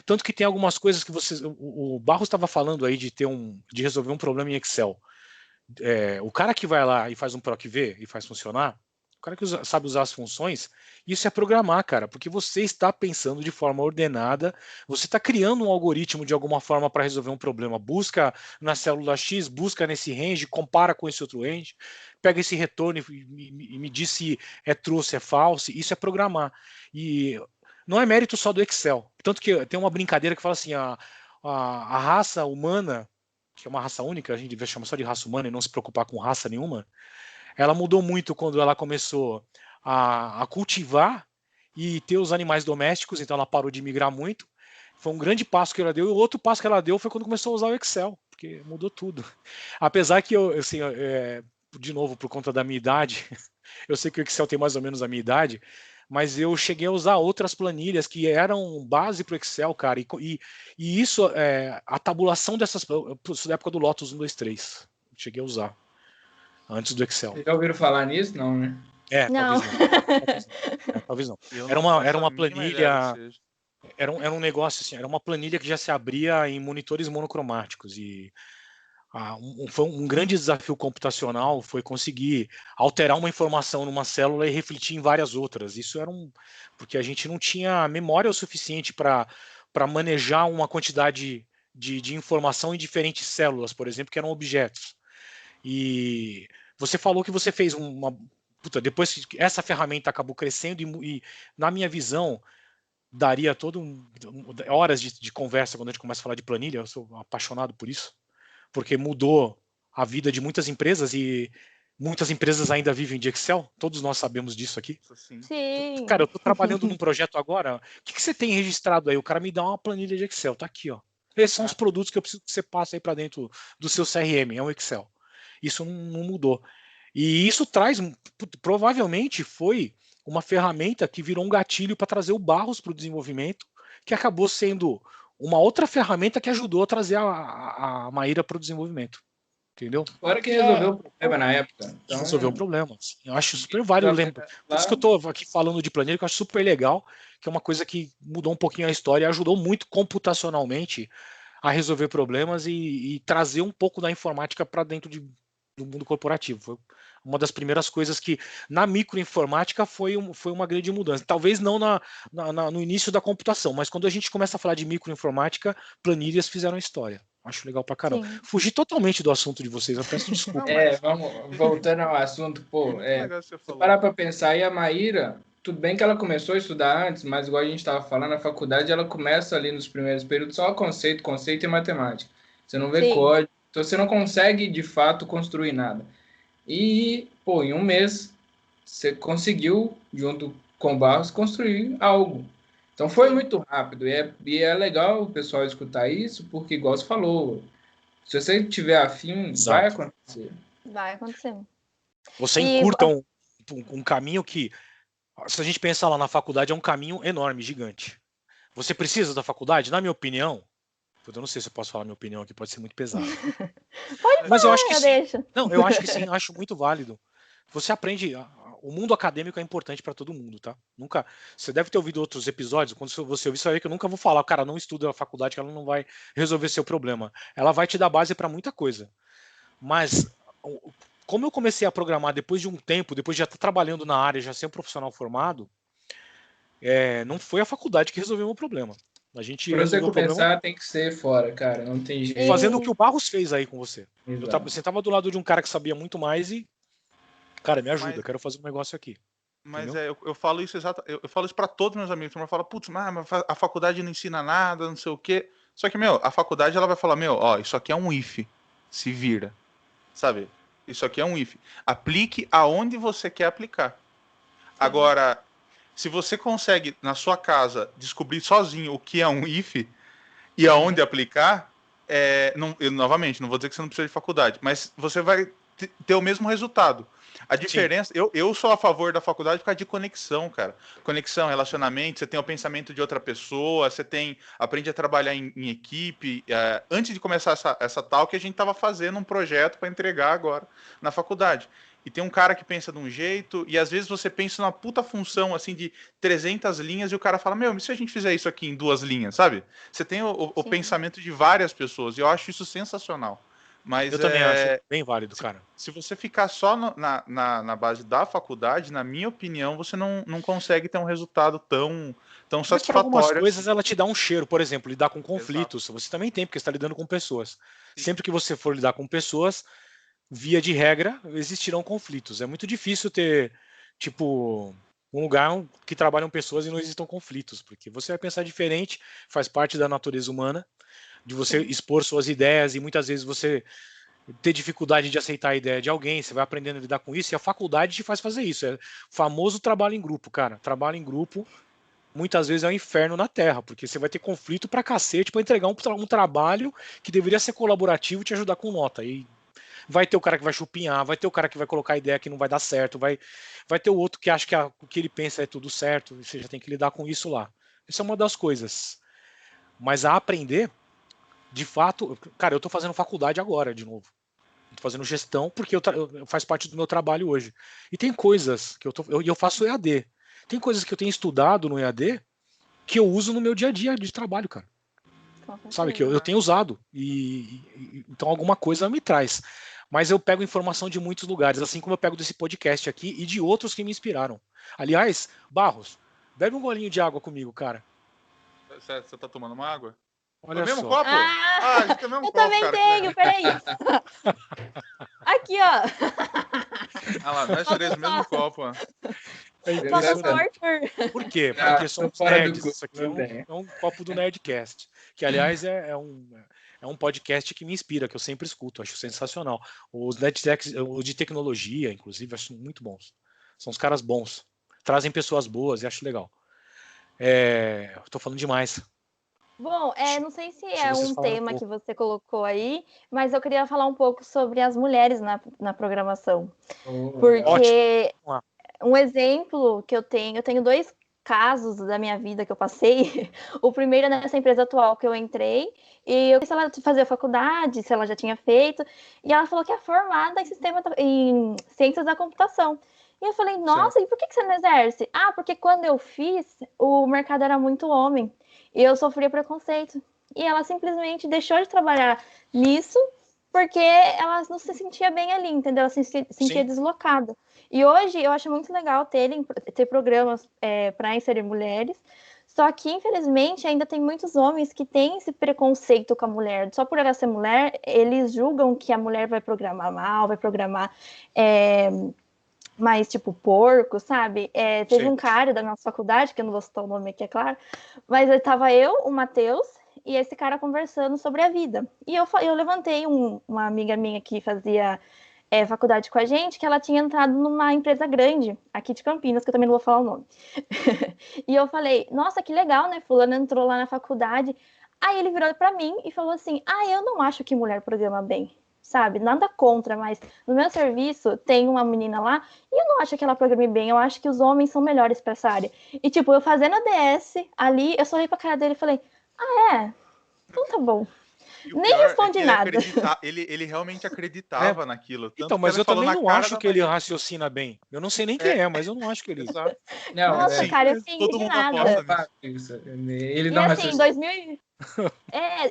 Tanto que tem algumas coisas que vocês. O Barros estava falando aí de resolver um problema em Excel. O cara que vai lá e faz um PROC-V e faz funcionar, o cara que sabe usar as funções, isso é programar, cara, porque você está pensando de forma ordenada, você está criando um algoritmo de alguma forma para resolver um problema. Busca na célula X, busca nesse range, compara com esse outro range, pega esse retorno e me diz se é true ou se é false. Isso é programar. E não é mérito só do Excel. Tanto que tem uma brincadeira que fala assim, a raça humana, que é uma raça única, a gente devia chamar só de raça humana e não se preocupar com raça nenhuma, ela mudou muito quando ela começou a cultivar e ter os animais domésticos, então ela parou de migrar muito. Foi um grande passo que ela deu, e o outro passo que ela deu foi quando começou a usar o Excel, porque mudou tudo. Apesar que de novo, por conta da minha idade, eu sei que o Excel tem mais ou menos a minha idade, mas eu cheguei a usar outras planilhas que eram base para o Excel, cara, e isso, a tabulação dessas, da época do Lotus 1, 2, 3, cheguei a usar, antes do Excel. Vocês já ouviram falar nisso? Não, né? Não. Talvez não. Era uma planilha, era um negócio assim, era uma planilha que já se abria em monitores monocromáticos, e foi um grande desafio computacional, foi conseguir alterar uma informação numa célula e refletir em várias outras. Isso era porque a gente não tinha memória o suficiente para manejar uma quantidade de informação em diferentes células, por exemplo, que eram objetos. E você falou que você fez depois que essa ferramenta acabou crescendo e na minha visão, daria horas de conversa quando a gente começa a falar de planilha. Eu sou apaixonado por isso, porque mudou a vida de muitas empresas e muitas empresas ainda vivem de Excel. Todos nós sabemos disso aqui. Sim. Cara, eu estou trabalhando num projeto agora. O que você tem registrado aí? O cara me dá uma planilha de Excel. Tá aqui, ó. Esses são os produtos que eu preciso que você passe aí para dentro do seu CRM. É um Excel. Isso não mudou. E isso provavelmente foi uma ferramenta que virou um gatilho para trazer o Barros para o desenvolvimento, que acabou sendo uma outra ferramenta que ajudou a trazer a Maíra para o desenvolvimento. Entendeu? Fora que resolveu o problema na época. Então, resolveu o problema. Eu acho super válido. Por isso que eu estou aqui falando de planilha, que eu acho super legal, que é uma coisa que mudou um pouquinho a história e ajudou muito computacionalmente a resolver problemas e trazer um pouco da informática para dentro do mundo corporativo. Foi uma das primeiras coisas que, na microinformática, foi uma grande mudança. Talvez não no início da computação, mas quando a gente começa a falar de microinformática, planilhas fizeram história. Acho legal pra caramba. Sim. Fugi totalmente do assunto de vocês, eu peço desculpa. Vamos voltando ao assunto, se parar para pensar, aí a Maíra, tudo bem que ela começou a estudar antes, mas igual a gente estava falando, na faculdade ela começa ali nos primeiros períodos só conceito e matemática. Você não vê código, então você não consegue de fato construir nada. E, em um mês, você conseguiu, junto com o Barros, construir algo. Então foi muito rápido, e é legal o pessoal escutar isso, porque, igual você falou, se você tiver afim, vai acontecer. Vai acontecer. Você encurta um caminho que, se a gente pensar lá na faculdade, é um caminho enorme, gigante. Você precisa da faculdade? Na minha opinião, eu não sei se eu posso falar minha opinião aqui, pode ser muito pesado. Pode mas falar, eu acho que sim. Não, eu acho que sim, acho muito válido. Você aprende o mundo acadêmico é importante para todo mundo, tá? Nunca, você deve ter ouvido outros episódios, quando você ouvir, você vai ver que eu nunca vou falar, cara, não estuda a faculdade, que ela não vai resolver seu problema. Ela vai te dar base para muita coisa. Mas, como eu comecei a programar depois de um tempo, depois de já estar trabalhando na área, já ser um profissional formado, não foi a faculdade que resolveu o meu problema. A gente Pra você resolveu o começar, problema tem que ser fora, cara. Não tem jeito. fazendo o que o Barros fez aí com você. Exato. Você estava do lado de um cara que sabia muito mais e, cara, me ajuda, Mas- eu quero fazer um negócio aqui. Mas Entendeu? eu falo isso eu falo isso para todos meus amigos. Eu falo, putz, mas a faculdade não ensina nada, não sei o quê. Só que, a faculdade ela vai falar, ó, isso aqui é um IF, se vira, sabe? Isso aqui é um IF. Aplique aonde você quer aplicar. Agora, se você consegue, na sua casa, descobrir sozinho o que é um IF e aonde aplicar, novamente, não vou dizer que você não precisa de faculdade, mas você vai ter o mesmo resultado. A diferença, eu sou a favor da faculdade por causa de conexão, cara. Conexão, relacionamento, você tem o pensamento de outra pessoa, você aprende a trabalhar em equipe. Antes de começar essa tal que a gente estava fazendo um projeto para entregar agora na faculdade. E tem um cara que pensa de um jeito, e às vezes você pensa numa puta função, assim, de 300 linhas, e o cara fala, e se a gente fizer isso aqui em 2 linhas, sabe? Você tem o pensamento de várias pessoas, e eu acho isso sensacional. Mas Eu também acho bem válido, cara. se você ficar só na base da faculdade, na minha opinião, você não consegue ter um resultado tão Mas para satisfatório. algumas coisas ela te dá um cheiro, por exemplo, lidar com conflitos. Você também tem, porque você está lidando com pessoas. Sim. Sempre que você for lidar com pessoas, via de regra, existirão conflitos. É muito difícil ter, tipo, um lugar que trabalham pessoas e não existam conflitos, porque você vai pensar diferente, faz parte da natureza humana, de você expor suas ideias, e muitas vezes você ter dificuldade de aceitar a ideia de alguém, você vai aprendendo a lidar com isso, e a faculdade te faz fazer isso. É o famoso trabalho em grupo, cara. Trabalho em grupo, muitas vezes é um inferno na Terra, porque você vai ter conflito pra cacete pra entregar um trabalho que deveria ser colaborativo e te ajudar com nota. E vai ter o cara que vai chupinhar, vai ter o cara que vai colocar ideia que não vai dar certo, vai ter o outro que acha que o que ele pensa é tudo certo, e você já tem que lidar com isso lá. Isso é uma das coisas. Mas a aprender, de fato, cara, eu tô fazendo faculdade agora, de novo. Tô fazendo gestão porque faz parte do meu trabalho hoje. E tem coisas que eu faço EAD. Tem coisas que eu tenho estudado no EAD que eu uso no meu dia a dia de trabalho, cara. Sabe, que eu tenho usado. Então alguma coisa me traz. Mas eu pego informação de muitos lugares, assim como eu pego desse podcast aqui e de outros que me inspiraram. Aliás, Barros, bebe um golinho de água comigo, cara. Você tá tomando uma água? Olha o mesmo só. copo? A gente tem o mesmo Eu copo, também cara. tenho, peraí. Aqui, ó. Lá, nós três o mesmo copo, ó. É Nossa, impressionante. Arthur. Por quê? Ah, Porque somos tô fora do nerds. grupo Isso aqui também. é um copo do Nerdcast. Que, aliás, é um podcast que me inspira, que eu sempre escuto. Acho sensacional. Os Nerdtechs, os de tecnologia, inclusive, acho muito bons. São os caras bons. Trazem pessoas boas e acho legal. Eu tô falando demais. Bom, não sei se Se é vocês um falarem um tema pouco. que você colocou aí, mas eu queria falar um pouco sobre as mulheres na programação. Porque Ótimo. um exemplo que eu tenho 2 casos da minha vida que eu passei. O primeiro é nessa empresa atual que eu entrei, e eu disse se ela fazia faculdade, se ela já tinha feito, e ela falou que é formada em ciências da computação. E eu falei, nossa, e por que você não exerce? Ah, porque quando eu fiz, o mercado era muito homem, e eu sofria preconceito. E ela simplesmente deixou de trabalhar nisso, porque ela não se sentia bem ali, entendeu? Ela se sentia deslocada. E hoje eu acho muito legal ter programas para inserir mulheres, só que, infelizmente, ainda tem muitos homens que têm esse preconceito com a mulher. Só por ela ser mulher, eles julgam que a mulher vai programar mal, vai programar mais tipo porco, sabe? Teve um cara da nossa faculdade, que eu não vou citar o nome aqui, é claro, mas estava eu, o Matheus, e esse cara conversando sobre a vida. E eu levantei uma amiga minha que fazia faculdade com a gente, que ela tinha entrado numa empresa grande, aqui de Campinas, que eu também não vou falar o nome. E eu falei, nossa, que legal, né? Fulano entrou lá na faculdade. Aí ele virou para mim e falou assim, eu não acho que mulher programa bem, sabe? Nada contra, mas no meu serviço tem uma menina lá e eu não acho que ela programe bem, eu acho que os homens são melhores para essa área. E tipo, eu fazendo a DS ali, eu só olhei pra cara dele e falei, então tá bom. E o Nem pior é responde que nada. ele realmente acreditava naquilo. Tanto Então, que mas ela eu falou também na não cara acho da que ele Maíra. raciocina bem. Eu não sei nem quem é, mas eu não acho que ele. Exato. Não, Nossa, Sim, cara, eu fiquei todo mundo indignada. aposta é nisso. fato isso. Ele E não assim, raciocina. 2000,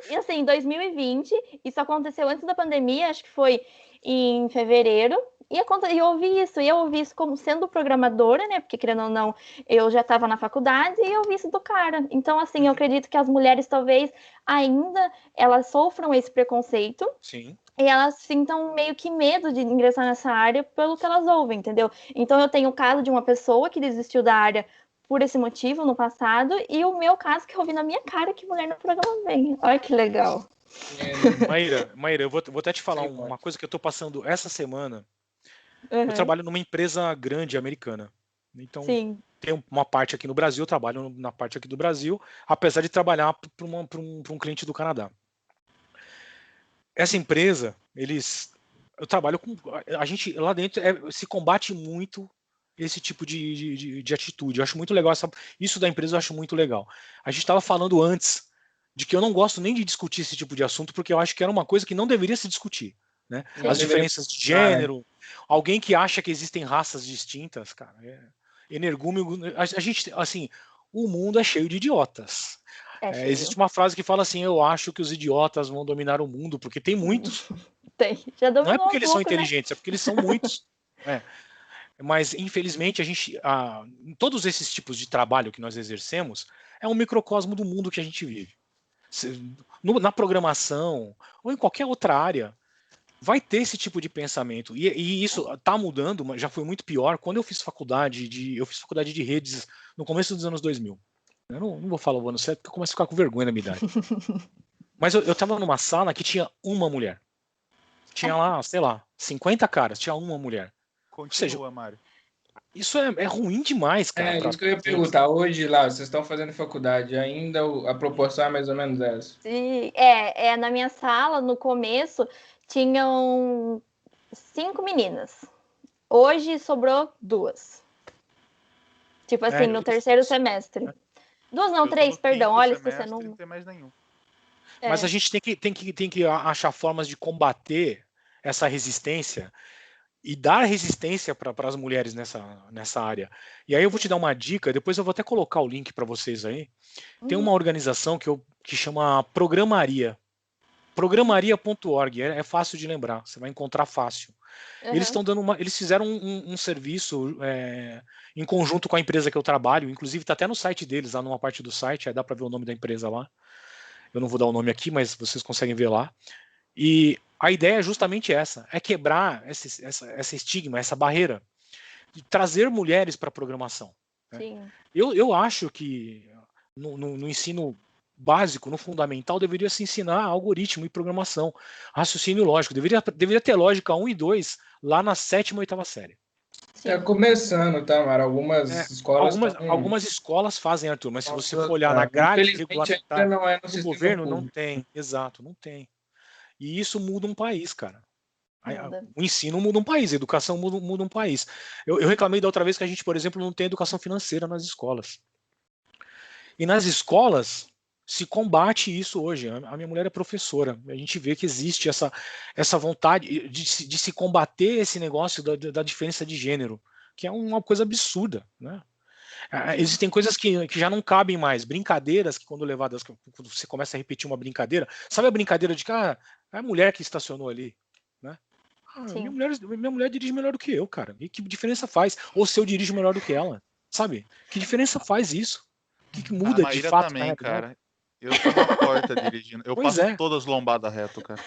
e assim, em 2020, isso aconteceu antes da pandemia, acho que foi em fevereiro, e eu ouvi isso como sendo programadora, né? Porque querendo ou não, eu já estava na faculdade e eu ouvi isso do cara. Então, assim, eu acredito que as mulheres talvez ainda elas sofram esse preconceito. Sim. E elas sintam meio que medo de ingressar nessa área pelo que elas ouvem, entendeu? Então eu tenho o caso de uma pessoa que desistiu da área por esse motivo no passado, e o meu caso que eu vi na minha cara que mulher no programa vem. Olha que legal. Maíra, eu vou até te falar Sim, uma coisa que eu tô passando essa semana. Uhum. Eu trabalho numa empresa grande americana. Então, Sim. tem uma parte aqui no Brasil, eu trabalho na parte aqui do Brasil, apesar de trabalhar para um cliente do Canadá. Essa empresa, eu trabalho com, a gente lá dentro se combate muito esse tipo de atitude. Eu acho muito legal isso da empresa, eu acho muito legal. A gente estava falando antes de que eu não gosto nem de discutir esse tipo de assunto, porque eu acho que era uma coisa que não deveria se discutir, né? Não As deveria diferenças de preocupar, né? gênero, alguém que acha que existem raças distintas, cara, energúmeno, a gente, assim, o mundo é cheio de idiotas. Cheio. Existe uma frase que fala assim: eu acho que os idiotas vão dominar o mundo, porque tem muitos. Tem. Já Não é dominou porque um eles são pouco, né? inteligentes, é porque eles são muitos. Mas, infelizmente, em todos esses tipos de trabalho que nós exercemos, é um microcosmo do mundo que a gente vive. Na programação ou em qualquer outra área, vai ter esse tipo de pensamento. E isso está mudando, mas já foi muito pior. Quando eu fiz faculdade de redes no começo dos anos 2000. Eu não vou falar o ano certo, porque eu começo a ficar com vergonha na minha idade. Mas eu estava numa sala que tinha uma mulher. Tinha lá, sei lá, 50 caras, tinha uma mulher. Continua, Mário. Isso é ruim demais, cara. Isso que eu ia perguntar. Hoje lá, vocês estão fazendo faculdade, ainda a proporção é mais ou menos essa? Sim, na minha sala, no começo, tinham 5 meninas. Hoje sobrou 2. Tipo assim, no terceiro semestre. 2 não, 3, perdão. Olha, esqueci o número. Não tem mais nenhum. Mas a gente tem que achar formas de combater essa resistência e dar resistência para as mulheres nessa área. E aí eu vou te dar uma dica, depois eu vou até colocar o link para vocês aí. Tem uma organização que chama Programaria. Programaria.org, é fácil de lembrar, você vai encontrar fácil. Eles estão eles fizeram um serviço em conjunto com a empresa que eu trabalho, inclusive está até no site deles, lá numa parte do site, aí dá para ver o nome da empresa lá. Eu não vou dar o nome aqui, mas vocês conseguem ver lá. E a ideia é justamente essa, é quebrar essa estigma, essa barreira, de trazer mulheres para a programação. Né? Eu acho que no ensino básico, no fundamental, deveria se ensinar algoritmo e programação, raciocínio lógico, deveria ter lógica 1 e 2 lá na 7ª e 8ª série. Está começando, tá, Mara? Algumas escolas fazem, Arthur, mas se você for olhar na grade regulamentar do governo, não tem. Exato, não tem. E isso muda um país, cara. O ensino muda um país, a educação muda um país. Eu reclamei da outra vez que a gente, por exemplo, não tem educação financeira nas escolas. E nas escolas se combate isso hoje. A minha mulher é professora. A gente vê que existe essa vontade de se combater esse negócio da diferença de gênero, que é uma coisa absurda, né? Existem coisas que já não cabem mais, brincadeiras que quando levadas, quando você começa a repetir uma brincadeira, sabe a brincadeira de que é a mulher que estacionou ali, né? Minha mulher dirige melhor do que eu, cara. E que diferença faz? Ou se eu dirijo melhor do que ela, sabe? Que diferença faz isso? O que muda de fato? Também, cara. Eu tô na porta dirigindo. Eu passo todas lombadas reto, cara.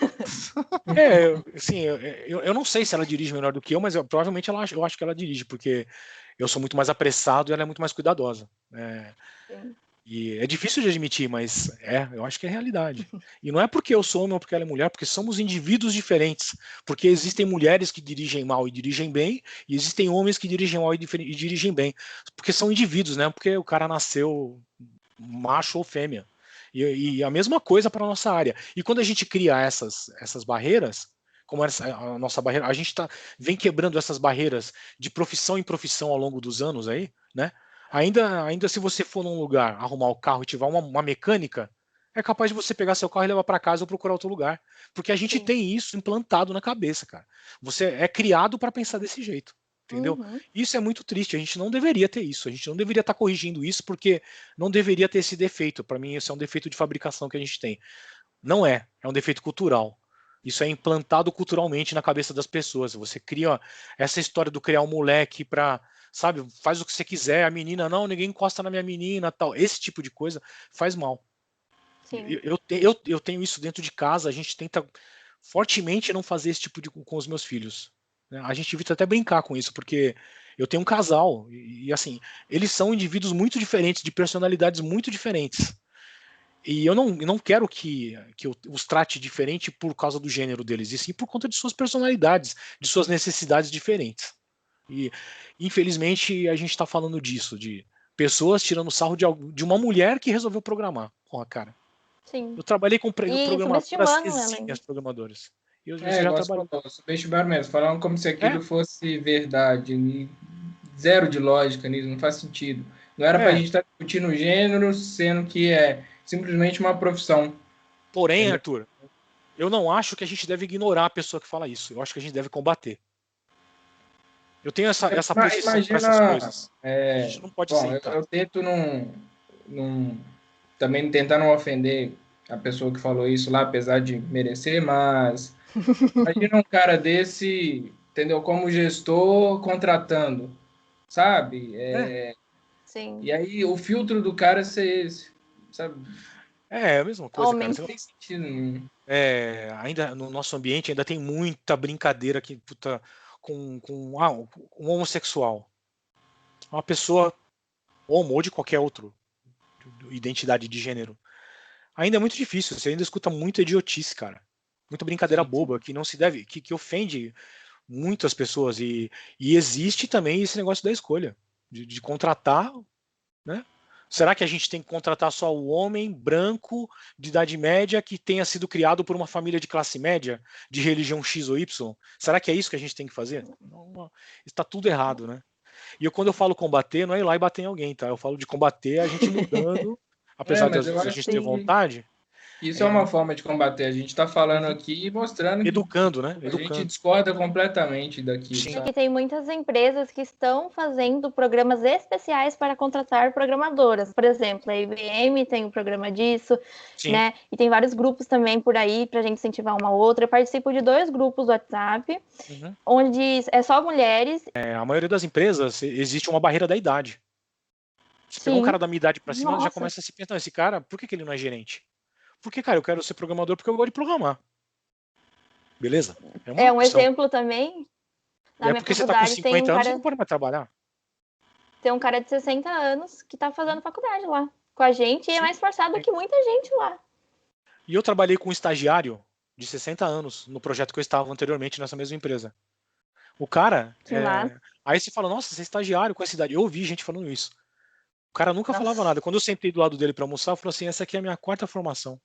Assim, eu não sei se ela dirige melhor do que eu, mas provavelmente eu acho que ela dirige, porque eu sou muito mais apressado e ela é muito mais cuidadosa. E é difícil de admitir, mas eu acho que é realidade. E não é porque eu sou homem ou porque ela é mulher, porque somos indivíduos diferentes. Porque existem mulheres que dirigem mal e dirigem bem, e existem homens que dirigem mal e dirigem bem. Porque são indivíduos, né? Porque o cara nasceu macho ou fêmea. E a mesma coisa para a nossa área. E quando a gente cria essas barreiras, como a nossa barreira, a gente vem quebrando essas barreiras de profissão em profissão ao longo dos anos aí, né? Ainda se você for num lugar arrumar o carro e tiver uma mecânica, é capaz de você pegar seu carro e levar para casa ou procurar outro lugar. Porque a gente tem isso implantado na cabeça, cara. Você é criado para pensar desse jeito, entendeu? Isso é muito triste, a gente não deveria ter isso, a gente não deveria estar corrigindo isso, porque não deveria ter esse defeito. Para mim, isso é um defeito de fabricação que a gente tem. Não é um defeito cultural. Isso é implantado culturalmente na cabeça das pessoas. Você cria essa história do criar um moleque para, sabe, faz o que você quiser, a menina, não, ninguém encosta na minha menina, tal. Esse tipo de coisa faz mal. Sim. Eu tenho isso dentro de casa, a gente tenta fortemente não fazer esse tipo de com os meus filhos. Né? A gente evita até brincar com isso, porque eu tenho um casal, e assim, eles são indivíduos muito diferentes, de personalidades muito diferentes. E eu não quero que eu os trate diferente por causa do gênero deles, e sim por conta de suas personalidades, de suas necessidades diferentes. E, infelizmente, a gente está falando disso, de pessoas tirando sarro de uma mulher que resolveu programar. Porra, cara. Sim. Eu trabalhei com programadoras subestimando exímias programadoras. E eu já trabalhei. Subestimaram mesmo, falando como se aquilo fosse verdade. E zero de lógica nisso, não faz sentido. Não era pra gente estar discutindo gênero, sendo que é simplesmente uma profissão. Porém, Arthur, eu não acho que a gente deve ignorar a pessoa que fala isso. Eu acho que a gente deve combater. Eu tenho essa posição para essas coisas. A gente não pode sentar. Eu tento também tentar não ofender a pessoa que falou isso lá, apesar de merecer, mas imagina um cara desse, entendeu? Como gestor contratando, sabe? Sim. E aí o filtro do cara ser esse, sabe? É a mesma coisa, cara. Não tem sentido nenhum. Ainda no nosso ambiente ainda tem muita brincadeira que, puta, com um homossexual. Uma pessoa homo ou de qualquer outro identidade de gênero. Ainda é muito difícil, você ainda escuta muita idiotice, cara. Muita brincadeira boba que não se deve, que ofende muitas pessoas. E existe também esse negócio da escolha, de contratar, né? Será que a gente tem que contratar só o homem branco de idade média que tenha sido criado por uma família de classe média, de religião X ou Y? Será que é isso que a gente tem que fazer? Não, está tudo errado, né? E quando eu falo combater, não é ir lá e bater em alguém, tá? Eu falo de combater a gente mudando, apesar de a gente ter vontade. Isso é uma forma de combater. A gente está falando aqui e mostrando educando, né? A gente discorda completamente daquilo. Sim. Que tem muitas empresas que estão fazendo programas especiais para contratar programadoras. Por exemplo, a IBM tem um programa disso, né? E tem vários grupos também por aí para a gente incentivar uma outra. Eu participo de 2 grupos do WhatsApp, onde é só mulheres. A maioria das empresas existe uma barreira da idade. Se pegar um cara da minha idade para cima, já começa a se pensar, esse cara, por que ele não é gerente? Porque, cara, eu quero ser programador porque eu gosto de programar. Beleza? É um exemplo também. Na minha porque você tá com 50 anos, você não pode mais trabalhar. Tem um cara de 60 anos que tá fazendo faculdade lá com a gente e é mais esforçado que muita gente lá. E eu trabalhei com um estagiário de 60 anos no projeto que eu estava anteriormente nessa mesma empresa. O cara... Aí você fala, nossa, você é estagiário com essa idade. Eu ouvi gente falando isso. O cara nunca falava nada. Quando eu sentei do lado dele para almoçar, eu falei assim, essa aqui é a minha 4ª formação.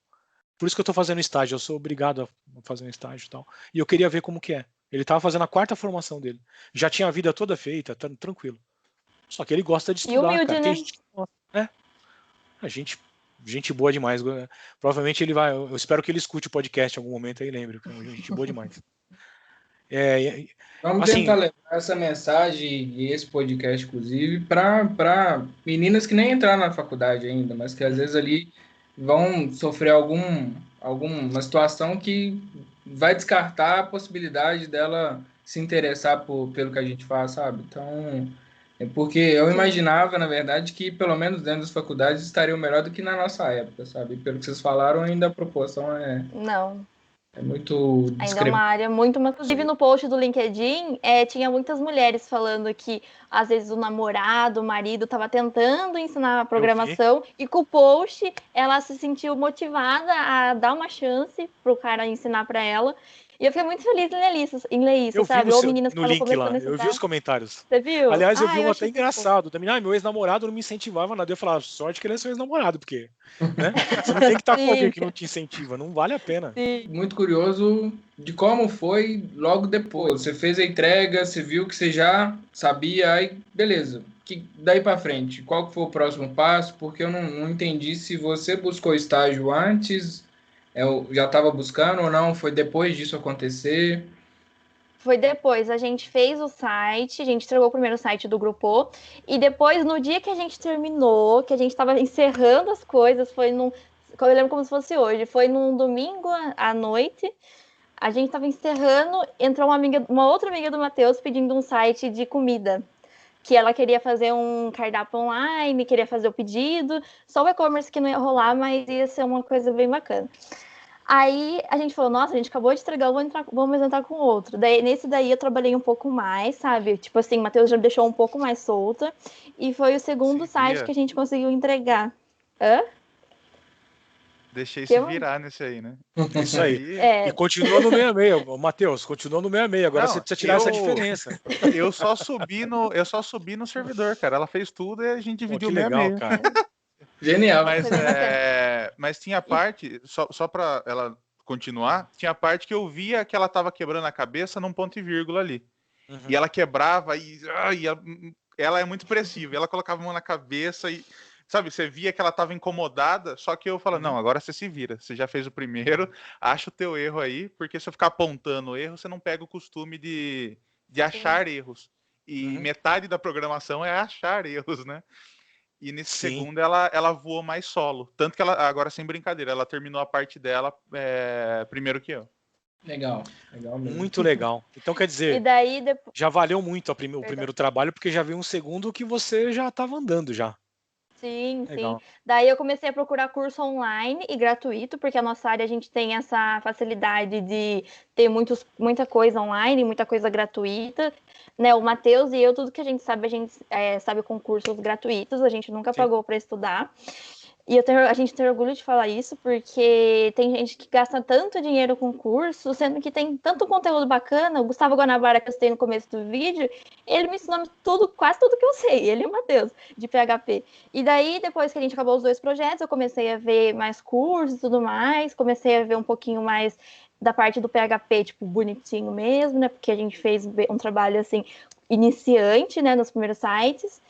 Por isso que eu tô fazendo estágio, eu sou obrigado a fazer um estágio e tal. E eu queria ver como que é. Ele tava fazendo a 4ª formação dele. Já tinha a vida toda feita, tá tranquilo. Só que ele gosta de estudar, humilde, cara. Né? Tem gente que gosta. A gente boa demais. Provavelmente ele vai... Eu espero que ele escute o podcast em algum momento aí, lembre. Gente boa demais. Vamos tentar levar essa mensagem e esse podcast, inclusive, para meninas que nem entraram na faculdade ainda, mas que às vezes ali vão sofrer alguma situação que vai descartar a possibilidade dela se interessar pelo que a gente faz, sabe? Então, porque eu imaginava, na verdade, que pelo menos dentro das faculdades estariam melhor do que na nossa época, sabe? Pelo que vocês falaram, ainda a proporção é... Não. É muito... Ainda é uma área muito... Inclusive, no post do LinkedIn, tinha muitas mulheres falando que, às vezes, o namorado, o marido, estava tentando ensinar a programação e com o post, ela se sentiu motivada a dar uma chance para o cara ensinar para ela. E eu fiquei muito feliz em ler isso, Eu vi sabe? no, Ou seu, meninas que no estavam link lá, começando a eu vi estudar. os comentários. Você viu? Aliás, eu vi eu um achei até muito engraçado. Da menina, meu ex-namorado não me incentivava nada. Eu falava, sorte que ele é seu ex-namorado, porque né? Você não tem que estar com alguém Sim, que não te incentiva, não vale a pena. sim. Muito curioso de como foi logo depois. Você fez a entrega, você viu que você já sabia, aí beleza. Daí para frente, qual que foi o próximo passo? Porque eu não entendi se você buscou estágio antes, eu já estava buscando ou não, foi depois disso acontecer. Foi depois, a gente fez o site, a gente entregou o primeiro site do Grupo, e depois, no dia que a gente terminou, que a gente estava encerrando as coisas, eu lembro como se fosse hoje, foi num domingo à noite, a gente estava encerrando, entrou uma outra amiga do Matheus pedindo um site de comida, que ela queria fazer um cardápio online, queria fazer o pedido, só o e-commerce que não ia rolar, mas ia ser uma coisa bem bacana. Aí a gente falou, nossa, a gente acabou de entregar, vamos entrar com outro. Nesse daí eu trabalhei um pouco mais, sabe? Tipo assim, o Matheus já deixou um pouco mais solta. E foi o segundo site que a gente conseguiu entregar. Hã? Deixei se virar nesse aí, né? Isso aí. É. E continua no 66, Matheus, continua no 66. Agora Não, você precisa tirar essa diferença. Eu só subi no servidor, cara. Ela fez tudo e a gente dividiu que meio legal, a meio. cara. Genial. Mas tinha parte, só para ela continuar, tinha parte que eu via que ela tava quebrando a cabeça num ponto e vírgula ali. Uhum. E ela quebrava e ela é muito expressiva. Ela colocava a mão na cabeça e, sabe, você via que ela tava incomodada, só que eu falava, não, agora você se vira. Você já fez o primeiro, acha o teu erro aí, porque se eu ficar apontando o erro, você não pega o costume de achar erros. E metade da programação é achar erros, né? E nesse segundo ela voou mais solo. Tanto que ela, agora sem brincadeira, ela terminou a parte dela primeiro que eu. Legal mesmo. Muito legal. Então, quer dizer, E daí, já valeu muito o primeiro trabalho, porque já veio um segundo que você já estava andando já. Sim, Legal. sim. Daí eu comecei a procurar curso online e gratuito, porque a nossa área a gente tem essa facilidade de ter muita coisa online, muita coisa gratuita, né? O Matheus e eu, tudo que a gente sabe com cursos gratuitos, a gente nunca pagou para estudar. E a gente tem orgulho de falar isso, porque tem gente que gasta tanto dinheiro com curso, sendo que tem tanto conteúdo bacana. O Gustavo Guanabara, que eu citei no começo do vídeo, ele me ensinou quase tudo que eu sei, ele e o Matheus, de PHP. E daí, depois que a gente acabou os dois projetos, eu comecei a ver mais cursos e tudo mais, comecei a ver um pouquinho mais da parte do PHP, tipo, bonitinho mesmo, né? Porque a gente fez um trabalho, assim, iniciante, né, nos primeiros sites.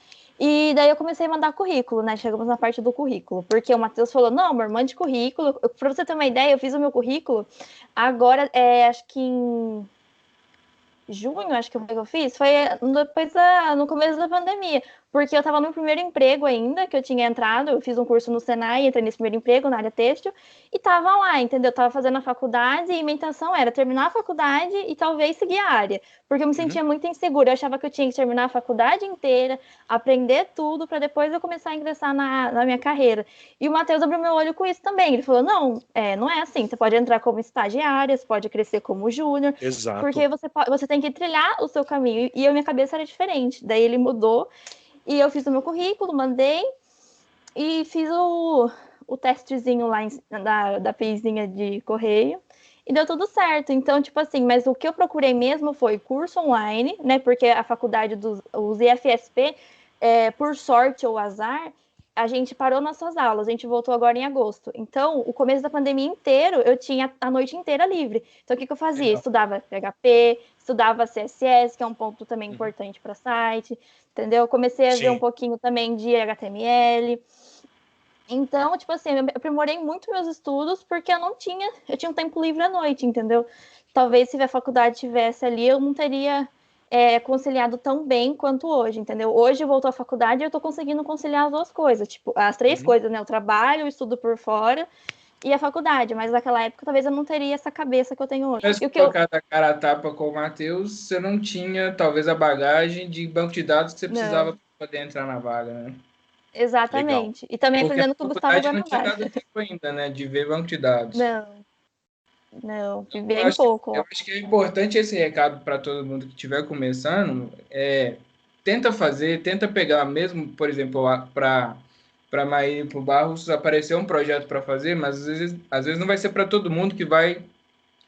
E daí eu comecei a mandar currículo, né? Chegamos na parte do currículo, porque o Matheus falou, não, amor, mande currículo. Pra você ter uma ideia, eu fiz o meu currículo agora, acho que em junho, acho que eu fiz, foi depois no começo da pandemia, porque eu estava no primeiro emprego ainda, que eu tinha entrado, eu fiz um curso no Senai, entrei nesse primeiro emprego na área têxtil, e estava lá, entendeu? Estava fazendo a faculdade e minha intenção era terminar a faculdade e talvez seguir a área, porque eu me sentia muito insegura, eu achava que eu tinha que terminar a faculdade inteira, aprender tudo, para depois eu começar a ingressar na minha carreira. E o Matheus abriu meu olho com isso também, ele falou, não é assim, você pode entrar como estagiária, você pode crescer como júnior, porque você tem que trilhar o seu caminho, e a minha cabeça era diferente, daí ele mudou, e eu fiz o meu currículo, mandei, e fiz o testezinho lá da APIzinha de correio, e deu tudo certo. Então, tipo assim, mas o que eu procurei mesmo foi curso online, né, porque a faculdade os IFSP, por sorte ou azar, a gente parou nossas aulas, a gente voltou agora em agosto. Então, o começo da pandemia inteiro, eu tinha a noite inteira livre. Então, o que eu fazia? Legal. Estudava PHP, estudava CSS, que é um ponto também importante para site, entendeu? Comecei a ver um pouquinho também de HTML. Então, tipo assim, eu aprimorei muito meus estudos, porque eu tinha um tempo livre à noite, entendeu? Talvez se a faculdade tivesse ali, eu não teria conciliado tão bem quanto hoje, entendeu? Hoje eu voltou à faculdade e eu tô conseguindo conciliar as duas coisas, tipo, as três coisas, né? O trabalho, o estudo por fora e a faculdade, mas naquela época talvez eu não teria essa cabeça que eu tenho hoje. Mas se colocar a cara a tapa com o Matheus, você não tinha, talvez, a bagagem de banco de dados que você precisava para poder entrar na vaga, né? Exatamente. Legal. E também aprendendo com o Gustavo Guanabara. Não tinha dado tempo ainda, né? De ver banco de dados. Não, bem pouco. Eu acho que é importante esse recado para todo mundo que estiver começando. Tenta pegar mesmo, por exemplo, para Maíra e para o Barros aparecer um projeto para fazer, mas às vezes não vai ser para todo mundo que vai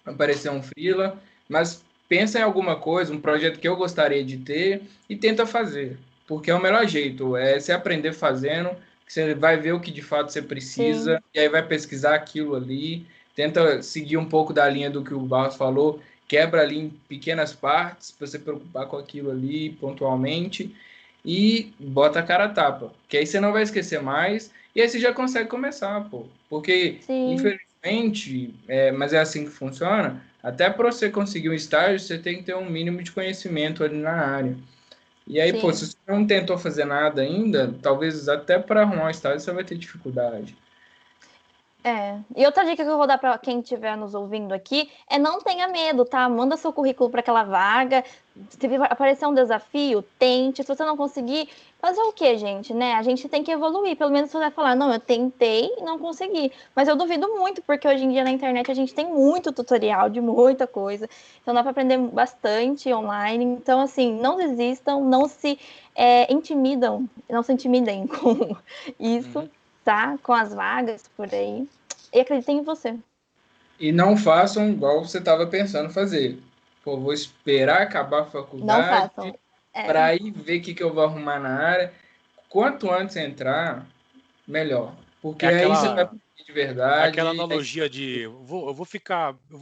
aparecer um freela, mas pensa em alguma coisa, um projeto que eu gostaria de ter e tenta fazer, porque é o melhor jeito, é você aprender fazendo, que você vai ver o que de fato você precisa, Sim. e aí vai pesquisar aquilo ali, tenta seguir um pouco da linha do que o Barros falou, quebra ali em pequenas partes, para você preocupar com aquilo ali pontualmente, e bota a cara a tapa, que aí você não vai esquecer mais, e aí você já consegue começar, pô, porque Sim. infelizmente, mas é assim que funciona, até para você conseguir um estágio, você tem que ter um mínimo de conhecimento ali na área. E aí, pô, se Sim. você não tentou fazer nada ainda, talvez até para arrumar um estágio você vai ter dificuldade. E outra dica que eu vou dar para quem estiver nos ouvindo aqui é não tenha medo, tá? Manda seu currículo para aquela vaga. Se aparecer um desafio, tente. Se você não conseguir, fazer o quê, gente, né? A gente tem que evoluir. Pelo menos você vai falar, não, eu tentei e não consegui. Mas eu duvido muito, porque hoje em dia na internet a gente tem muito tutorial de muita coisa. Então dá para aprender bastante online. Então, assim, não desistam, não se não se intimidem com isso. Tá? Com as vagas por aí. E acreditem em você. E não façam igual você estava pensando fazer. Pô, vou esperar acabar a Não faculdade façam. para ir ver o que eu vou arrumar na área. Quanto antes entrar, melhor. Porque É aí você vai aquela, aprender de é verdade. aquela analogia de eu vou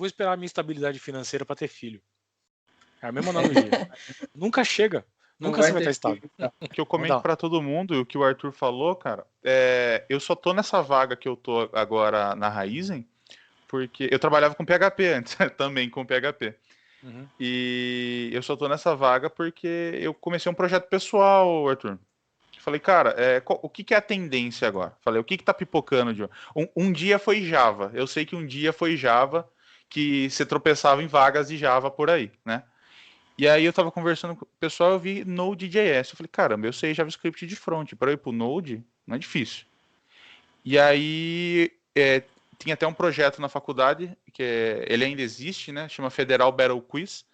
esperar a minha estabilidade financeira para ter filho. É a mesma analogia. Nunca chega. Não Nunca você vai ter estar estável. filho. O que eu comento pra todo mundo, e o que o Arthur falou, cara, eu só tô nessa vaga que eu tô agora na Raizen, porque eu trabalhava com PHP antes, também com PHP. Uhum. E eu só tô nessa vaga porque eu comecei um projeto pessoal, Arthur. Falei, cara, o que é a tendência agora? Falei, o que tá pipocando de um dia foi Java. Eu sei que um dia foi Java, que você tropeçava em vagas de Java por aí, né? E aí eu tava conversando com o pessoal, eu vi Node.js. Eu falei, caramba, eu sei JavaScript de front. Para eu ir pro Node, não é difícil. E aí tinha até um projeto na faculdade, ele ainda existe, né? Chama Federal Battle Quiz.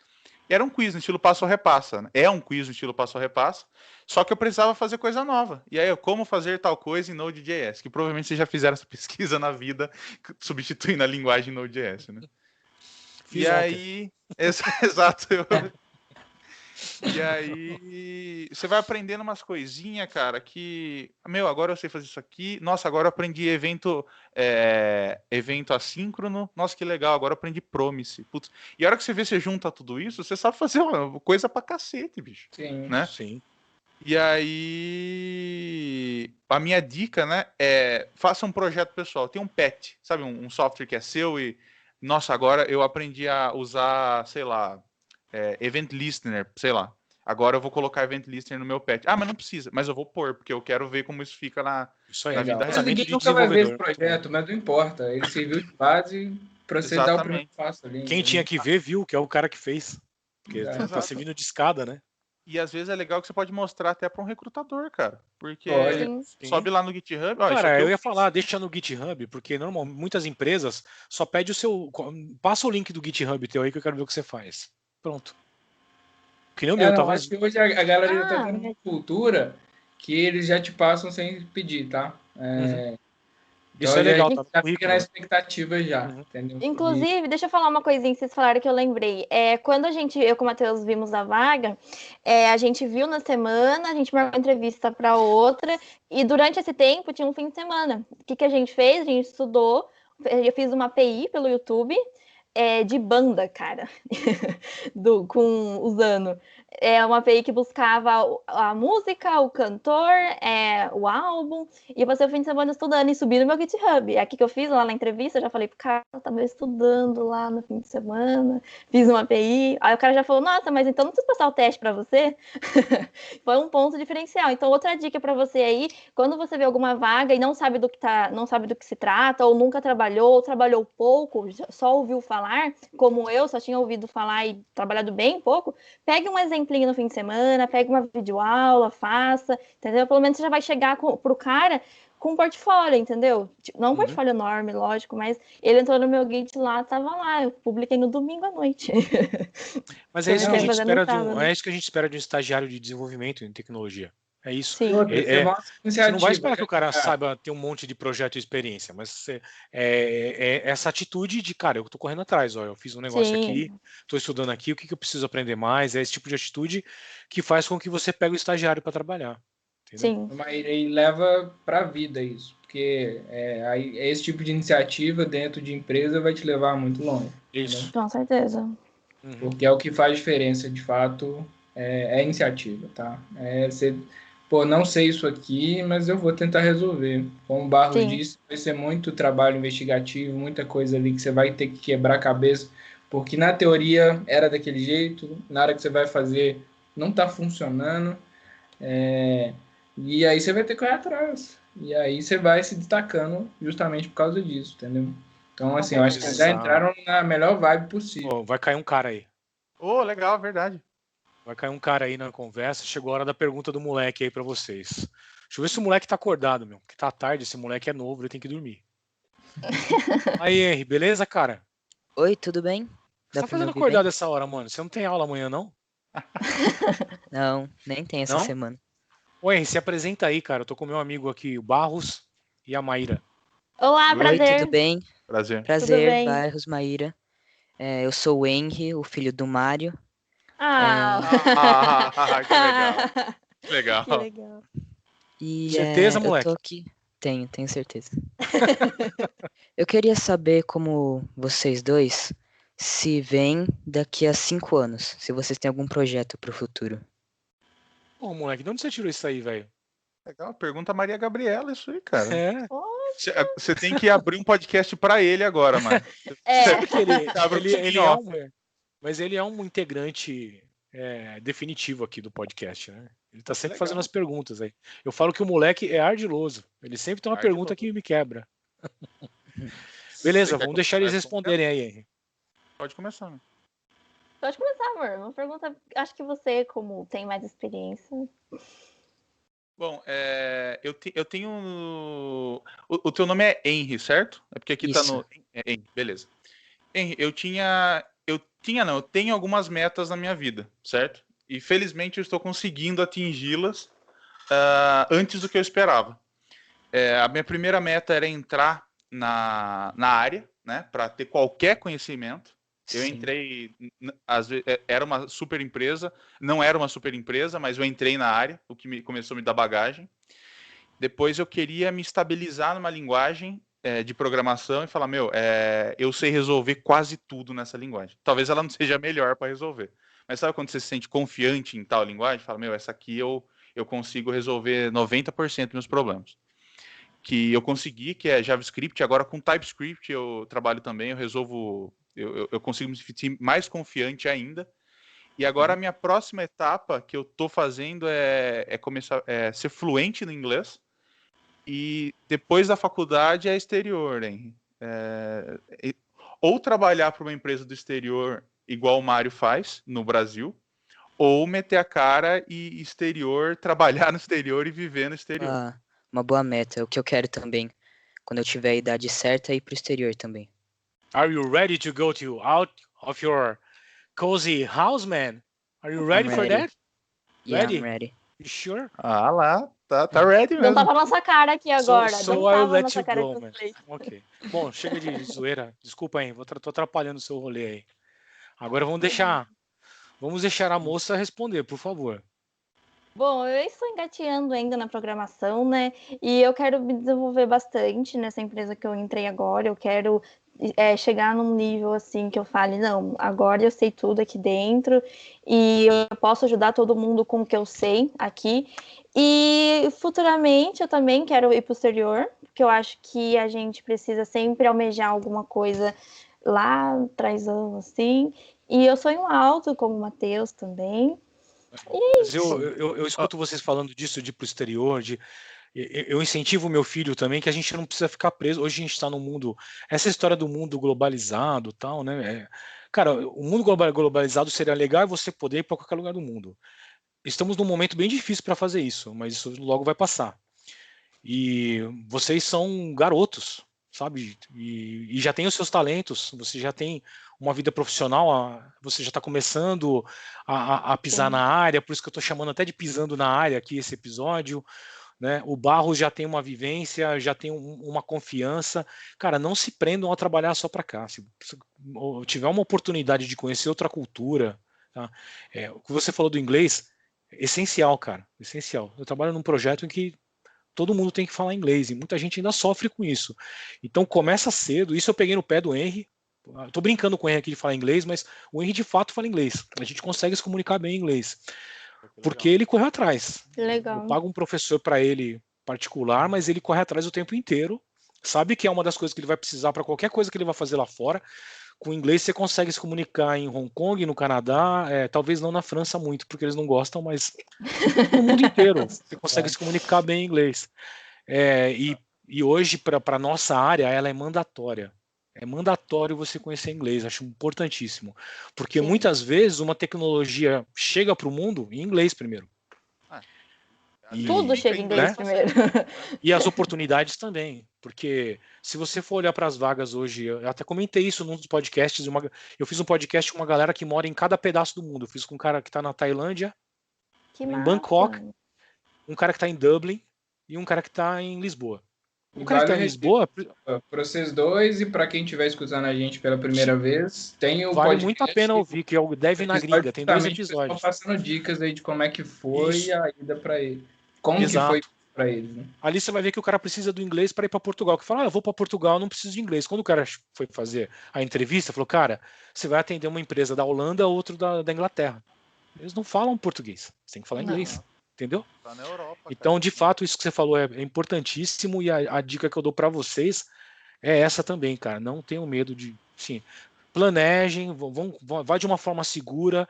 E era um quiz no estilo passo ou repassa. Né? É um quiz no estilo passo ou repassa. Só que eu precisava fazer coisa nova. E aí, como fazer tal coisa em Node.js? Que provavelmente vocês já fizeram essa pesquisa na vida, substituindo a linguagem Node.js, né? Fiz e ontem. aí... Exato. E aí, você vai aprendendo umas coisinhas, cara, que... Meu, agora eu sei fazer isso aqui. Nossa, agora eu aprendi evento assíncrono. Nossa, que legal, agora eu aprendi Promise. Putz. E a hora que você junta tudo isso, você sabe fazer uma coisa pra cacete, bicho. Sim. Né? Sim. E aí, a minha dica, né, faça um projeto pessoal. Tem um pet, sabe, um software que é seu e... Nossa, agora eu aprendi a usar, sei lá... Event Listener, sei lá. Agora eu vou colocar Event Listener no meu pet. Ah, mas não precisa. Mas eu vou pôr, porque eu quero ver como isso fica na vida Mas real. ninguém nunca vai ver esse projeto, mas não importa. Ele serviu de base para você dar o primeiro passo ali. Quem tinha que ver, viu, que é o cara que fez. Porque tá servindo de escada, né? E às vezes é legal que você pode mostrar até para um recrutador, cara. Porque sobe lá no GitHub. Cara, eu ia falar, deixa no GitHub, porque normalmente muitas empresas só pedem o seu. Passa o link do GitHub teu aí que eu quero ver o que você faz. Pronto. Que nem o meu, tava. Acho que hoje a galera já tá tendo uma cultura que eles já te passam sem pedir, tá? Isso é legal, tá? Já fica na expectativa já, entendeu? Inclusive, deixa eu falar uma coisinha que vocês falaram que eu lembrei. Quando eu com o Matheus vimos a vaga, a gente viu na semana, a gente marcou uma entrevista para outra, e durante esse tempo tinha um fim de semana. O que a gente fez? A gente estudou, eu fiz uma API pelo YouTube, de banda, cara, usando. É uma API que buscava a música, o cantor, o álbum, e eu passei o fim de semana estudando e subi no meu GitHub. É aqui que eu fiz lá na entrevista, eu já falei pro cara, eu tava estudando lá no fim de semana, fiz uma API. Aí o cara já falou, nossa, mas então não preciso passar o teste para você? Foi um ponto diferencial. Então, outra dica para você aí, quando você vê alguma vaga e não sabe do que se trata, ou nunca trabalhou, ou trabalhou pouco, só ouviu falar, como eu, só tinha ouvido falar e trabalhado bem pouco, pegue um exemplinho no fim de semana, pegue uma videoaula, faça, entendeu? Pelo menos você já vai chegar pro cara com um portfólio, entendeu? Não um portfólio enorme, lógico, mas ele entrou no meu Git lá, tava lá, eu publiquei no domingo à noite. Mas é isso que a gente espera é isso que a gente espera de um estagiário de desenvolvimento em tecnologia. É isso. Sim. Você não vai esperar que o cara saiba ter um monte de projeto e experiência, mas essa atitude de, cara, eu tô correndo atrás, ó, eu fiz um negócio aqui, tô estudando aqui, o que eu preciso aprender mais, é esse tipo de atitude que faz com que você pegue o estagiário para trabalhar. Entendeu? Sim. E leva para a vida isso, porque esse tipo de iniciativa dentro de empresa vai te levar muito longe. Isso. Entendeu? Com certeza. Porque é o que faz diferença, de fato, é a iniciativa, tá? Você, não sei isso aqui, mas eu vou tentar resolver. Como o Barros disse, vai ser muito trabalho investigativo, muita coisa ali que você vai ter que quebrar a cabeça, porque na teoria era daquele jeito, na hora que você vai fazer não está funcionando, e aí você vai ter que correr atrás. E aí você vai se destacando justamente por causa disso, entendeu? Então, assim, eu acho que vocês já entraram na melhor vibe possível. Vai cair um cara aí. Legal, verdade. Vai cair um cara aí na conversa. Chegou a hora da pergunta do moleque aí pra vocês. Deixa eu ver se o moleque tá acordado, meu. Porque tá tarde, esse moleque é novo, ele tem que dormir. Aí, Henry, beleza, cara? Oi, tudo bem? Você tá fazendo acordado essa hora, mano? Você não tem aula amanhã, não? Não, nem tem essa semana. Ô, Henry, se apresenta aí, cara. Eu tô com meu amigo aqui, o Barros e a Maíra. Olá, prazer. Oi, tudo bem? Prazer. Prazer, Barros, Maíra. Eu sou o Henry, o filho do Mário. Que legal. Que legal. E, certeza, moleque? Eu tô aqui. Tenho certeza. Eu queria saber como vocês dois se veem daqui a 5 anos, se vocês têm algum projeto pro futuro. Ô, moleque, de onde você tirou isso aí, velho? Legal, pergunta a Maria Gabriela isso aí, cara. Você tem que abrir um podcast pra ele agora, mano. Mas ele é um integrante definitivo aqui do podcast, né? Ele tá sempre fazendo as perguntas aí. Eu falo que o moleque é ardiloso. Ele sempre tem uma pergunta que me quebra. Beleza, vamos deixar eles responderem aí, Henry. Pode começar, né? Pode começar, amor. Uma pergunta, acho que você, como tem mais experiência... Bom, eu tenho... O teu nome é Henry, certo? É porque aqui Isso. tá no... Henry, beleza. Henry, eu tenho algumas metas na minha vida, certo? E felizmente eu estou conseguindo atingi-las antes do que eu esperava. A minha primeira meta era entrar na área, né? Para ter qualquer conhecimento. Eu entrei, às vezes, era uma super empresa, não era uma super empresa, mas eu entrei na área, o que começou a me dar bagagem. Depois eu queria me estabilizar numa linguagem de programação e falar, eu sei resolver quase tudo nessa linguagem. Talvez ela não seja a melhor para resolver. Mas sabe quando você se sente confiante em tal linguagem? Fala, essa aqui eu consigo resolver 90% dos meus problemas. Que eu consegui, que é JavaScript, agora com TypeScript eu trabalho também, eu resolvo... Eu consigo me sentir mais confiante ainda. E agora a minha próxima etapa que eu estou fazendo é começar a ser fluente no inglês. E depois da faculdade é exterior, hein? Ou trabalhar para uma empresa do exterior, igual o Mário faz no Brasil, ou meter a cara e trabalhar no exterior e viver no exterior. Uma boa meta, é o que eu quero também. Quando eu tiver a idade certa, ir pro exterior também. Are you ready to go out of your cozy house, man? Are you ready for that? Yeah, I'm ready. You sure? Lá, tá ready mesmo. Não tava na nossa cara aqui agora. So I'll let you go, man. Ok. Bom, chega de zoeira. Desculpa aí, tô atrapalhando o seu rolê aí. Agora vamos deixar a moça responder, por favor. Bom, eu estou engateando ainda na programação, né? E eu quero me desenvolver bastante nessa empresa que eu entrei agora. Eu quero chegar num nível assim que eu fale, não, agora eu sei tudo aqui dentro e eu posso ajudar todo mundo com o que eu sei aqui. E futuramente eu também quero ir para o exterior, porque eu acho que a gente precisa sempre almejar alguma coisa lá atrás, assim. E eu sonho alto, como o Matheus também. Mas eu escuto vocês falando disso, de ir pro exterior, eu incentivo meu filho também, que a gente não precisa ficar preso. Hoje a gente está no mundo, essa história do mundo globalizado, tal, né? Cara, o mundo globalizado seria legal você poder ir para qualquer lugar do mundo. Estamos num momento bem difícil para fazer isso, mas isso logo vai passar. E vocês são garotos, sabe? E já tem os seus talentos, você já tem uma vida profissional, você já está começando a pisar Sim. na área, por isso que eu estou chamando até de pisando na área aqui esse episódio, né? O Barros já tem uma vivência, já tem uma confiança. Cara, não se prendam a trabalhar só para cá. Se tiver uma oportunidade de conhecer outra cultura, tá? O que você falou do inglês, essencial, cara, essencial. Eu trabalho num projeto em que todo mundo tem que falar inglês e muita gente ainda sofre com isso. Então começa cedo. Isso eu peguei no pé do Henry. Eu tô brincando com o Henry aqui de falar inglês, mas o Henry de fato fala inglês. A gente consegue se comunicar bem em inglês. Porque ele correu atrás. Legal. Eu pago um professor para ele particular, mas ele corre atrás o tempo inteiro. Sabe que é uma das coisas que ele vai precisar para qualquer coisa que ele vai fazer lá fora. Com inglês você consegue se comunicar em Hong Kong, no Canadá, talvez não na França muito, porque eles não gostam, mas no mundo inteiro você consegue se comunicar bem em inglês. E hoje, para a nossa área, ela é mandatória. É mandatório você conhecer inglês, acho importantíssimo. Porque Sim. muitas vezes uma tecnologia chega para o mundo em inglês primeiro. Tudo chega em inglês, né? Primeiro. E as oportunidades também. Porque se você for olhar para as vagas hoje, eu até comentei isso num dos podcasts. Eu fiz um podcast com uma galera que mora em cada pedaço do mundo. Eu fiz com um cara que está na Tailândia, em Bangkok, um cara que está em Dublin e um cara que está em Lisboa. O cara que está em Lisboa... Para vocês dois e para quem estiver escutando a gente pela primeira vez, tem o vale podcast, muito a pena ouvir, que é o Dev na Gringa. Tem 2 episódios. Estão passando dicas aí de como é que foi Isso. a ida para ele. Como Exato. que foi para eles, né? Ali você vai ver que o cara precisa do inglês para ir para Portugal. Que fala, eu vou para Portugal, não preciso de inglês. Quando o cara foi fazer a entrevista, falou, cara, você vai atender uma empresa da Holanda, outro da Inglaterra. Eles não falam português, você tem que falar inglês. Entendeu? Tá na Europa, então, cara. de fato, isso que você falou é importantíssimo e a dica que eu dou para vocês é essa também, cara. Não tenham medo de, sim, planejem, vai de uma forma segura,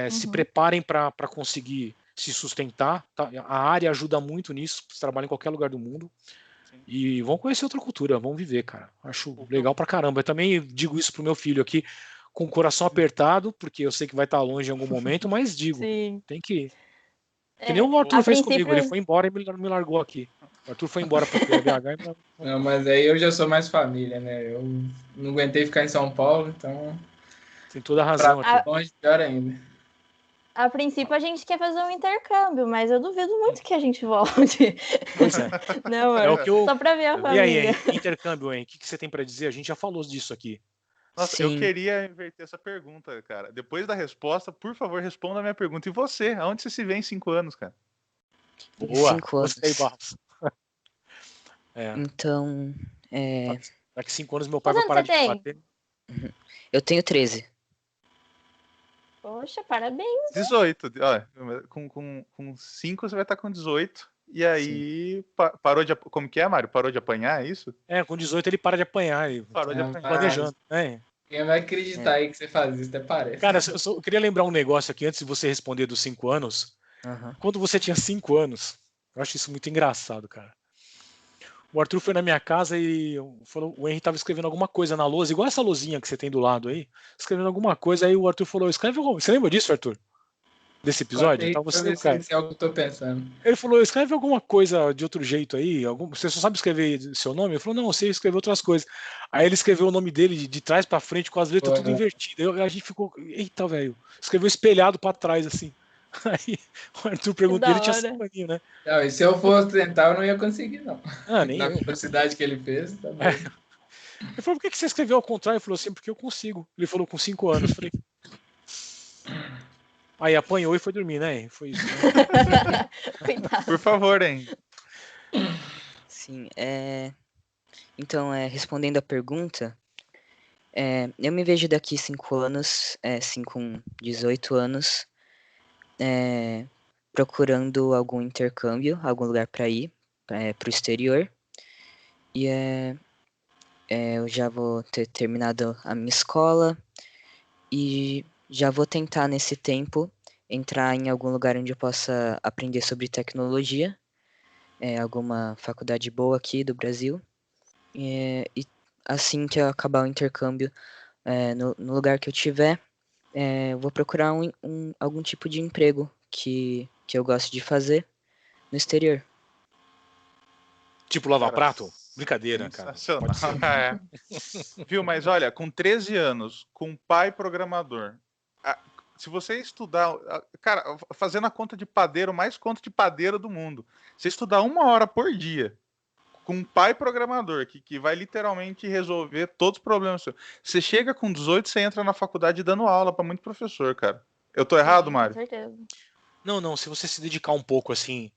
se preparem para conseguir se sustentar. Tá? A área ajuda muito nisso, você trabalha em qualquer lugar do mundo. Sim. E vão conhecer outra cultura, vão viver, cara. Acho legal pra caramba. Eu também digo isso pro meu filho aqui, com o coração apertado, porque eu sei que vai estar longe em algum momento, mas digo, Sim. Tem que ir. Que nem o Arthur fez comigo, ele foi embora e me largou aqui. O Arthur foi embora para o BH e... Não, mas aí eu já sou mais família, né? Eu não aguentei ficar em São Paulo, então... Tem toda a razão. Longe, pior ainda. A princípio a gente quer fazer um intercâmbio, mas eu duvido muito que a gente volte. Pois é. Não, o que eu... Só para ver a família. E aí, intercâmbio, hein? O que você tem para dizer? A gente já falou disso aqui. Nossa, eu queria inverter essa pergunta, cara. Depois da resposta, por favor, responda a minha pergunta. E você? Aonde você se vê em 5 anos, cara? Boa, 5 anos. Gostei, Barros. Então, Daqui 5 anos meu pai vai parar de bater. Eu tenho 13. Poxa, parabéns. 18. Olha, com 5 você vai estar com 18. E aí, parou de... Como que é, Mário? Parou de apanhar, é isso? Com 18 ele para de apanhar. Parou de apanhar. Planejando. Quem vai acreditar aí que você faz isso, até parece. Cara, eu queria lembrar um negócio aqui, antes de você responder dos 5 anos. Quando você tinha 5 anos, eu acho isso muito engraçado, cara. O Arthur foi na minha casa e o Henry estava escrevendo alguma coisa na lousa, igual essa lousinha que você tem do lado aí, escrevendo alguma coisa, aí o Arthur falou, escreve alguma... Você lembra disso, Arthur? Desse episódio? Então você, cara, é o que eu tô pensando. Ele falou, escreve alguma coisa de outro jeito aí, você só sabe escrever seu nome? Ele falou, não, você escreveu outras coisas. Aí ele escreveu o nome dele de trás pra frente com as letras tudo invertidas. A gente ficou, eita, velho, escreveu espelhado pra trás, assim. Aí o Arthur perguntou, ele tinha 5 aninhos, né? Não, e se eu fosse tentar, eu não ia conseguir, não. Nem na velocidade que ele fez, tá bom. Ele falou, por que você escreveu ao contrário? Ele falou assim, porque eu consigo. Ele falou, com 5 anos. Eu falei... Aí apanhou e foi dormir, né? Foi isso. Né? Por favor, hein? Sim, então, respondendo a pergunta, eu me vejo daqui 5 anos, com 18 anos, procurando algum intercâmbio, algum lugar para ir, para o exterior. E eu já vou ter terminado a minha escola e já vou tentar, nesse tempo, entrar em algum lugar onde eu possa aprender sobre tecnologia, alguma faculdade boa aqui do Brasil. E assim que eu acabar o intercâmbio, no lugar que eu tiver, eu vou procurar algum tipo de emprego que eu gosto de fazer no exterior. Tipo lavar prato? Brincadeira, cara. Sensacional. Pode ser. É. Viu, mas olha, com 13 anos, com um pai programador, se você estudar, cara, fazendo a conta de padeiro, mais conta de padeiro do mundo, você estudar 1 hora por dia, com um pai programador, que vai literalmente resolver todos os problemas seus. Você chega com 18, você entra na faculdade dando aula para muito professor, cara. Eu tô errado, Mário? Com certeza. Não, se você se dedicar um pouco, assim,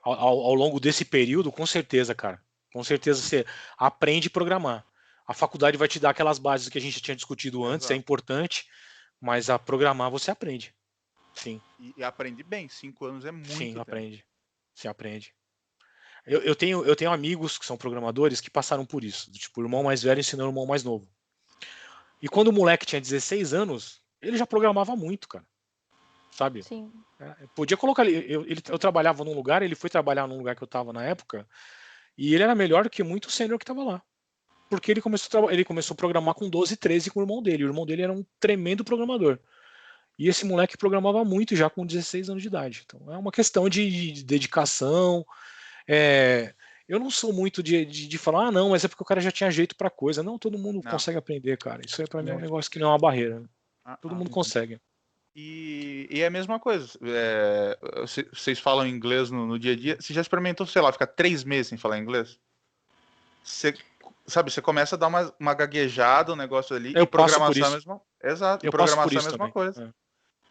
ao longo desse período, com certeza, cara. Com certeza você aprende a programar. A faculdade vai te dar aquelas bases que a gente tinha discutido antes, é importante, mas a programar você aprende. Sim. E aprende bem, 5 anos é muito Sim, tempo. aprende. Você aprende. Eu tenho amigos que são programadores que passaram por isso. Tipo, o irmão mais velho ensinando o irmão mais novo. E quando o moleque tinha 16 anos, ele já programava muito, cara. Sabe? Sim. Podia colocar eu trabalhava num lugar, ele foi trabalhar num lugar que eu tava na época, e ele era melhor do que muito sênior que tava lá. Porque ele começou a programar com 12, 13 com o irmão dele. O irmão dele era um tremendo programador. E esse moleque programava muito já com 16 anos de idade. Então é uma questão de dedicação. Eu não sou muito de falar, não, mas é porque o cara já tinha jeito pra coisa. Não, todo mundo consegue aprender, cara. Isso aí pra mim é um negócio que não é uma barreira. Todo mundo consegue. E é a mesma coisa. Vocês falam inglês no dia a dia. Você já experimentou, sei lá, ficar 3 meses sem falar inglês? Você começa a dar uma gaguejada, um negócio ali. Eu e programação passo por isso. é a mesma. Exato. Eu E programação passo por é a isso mesma também. coisa.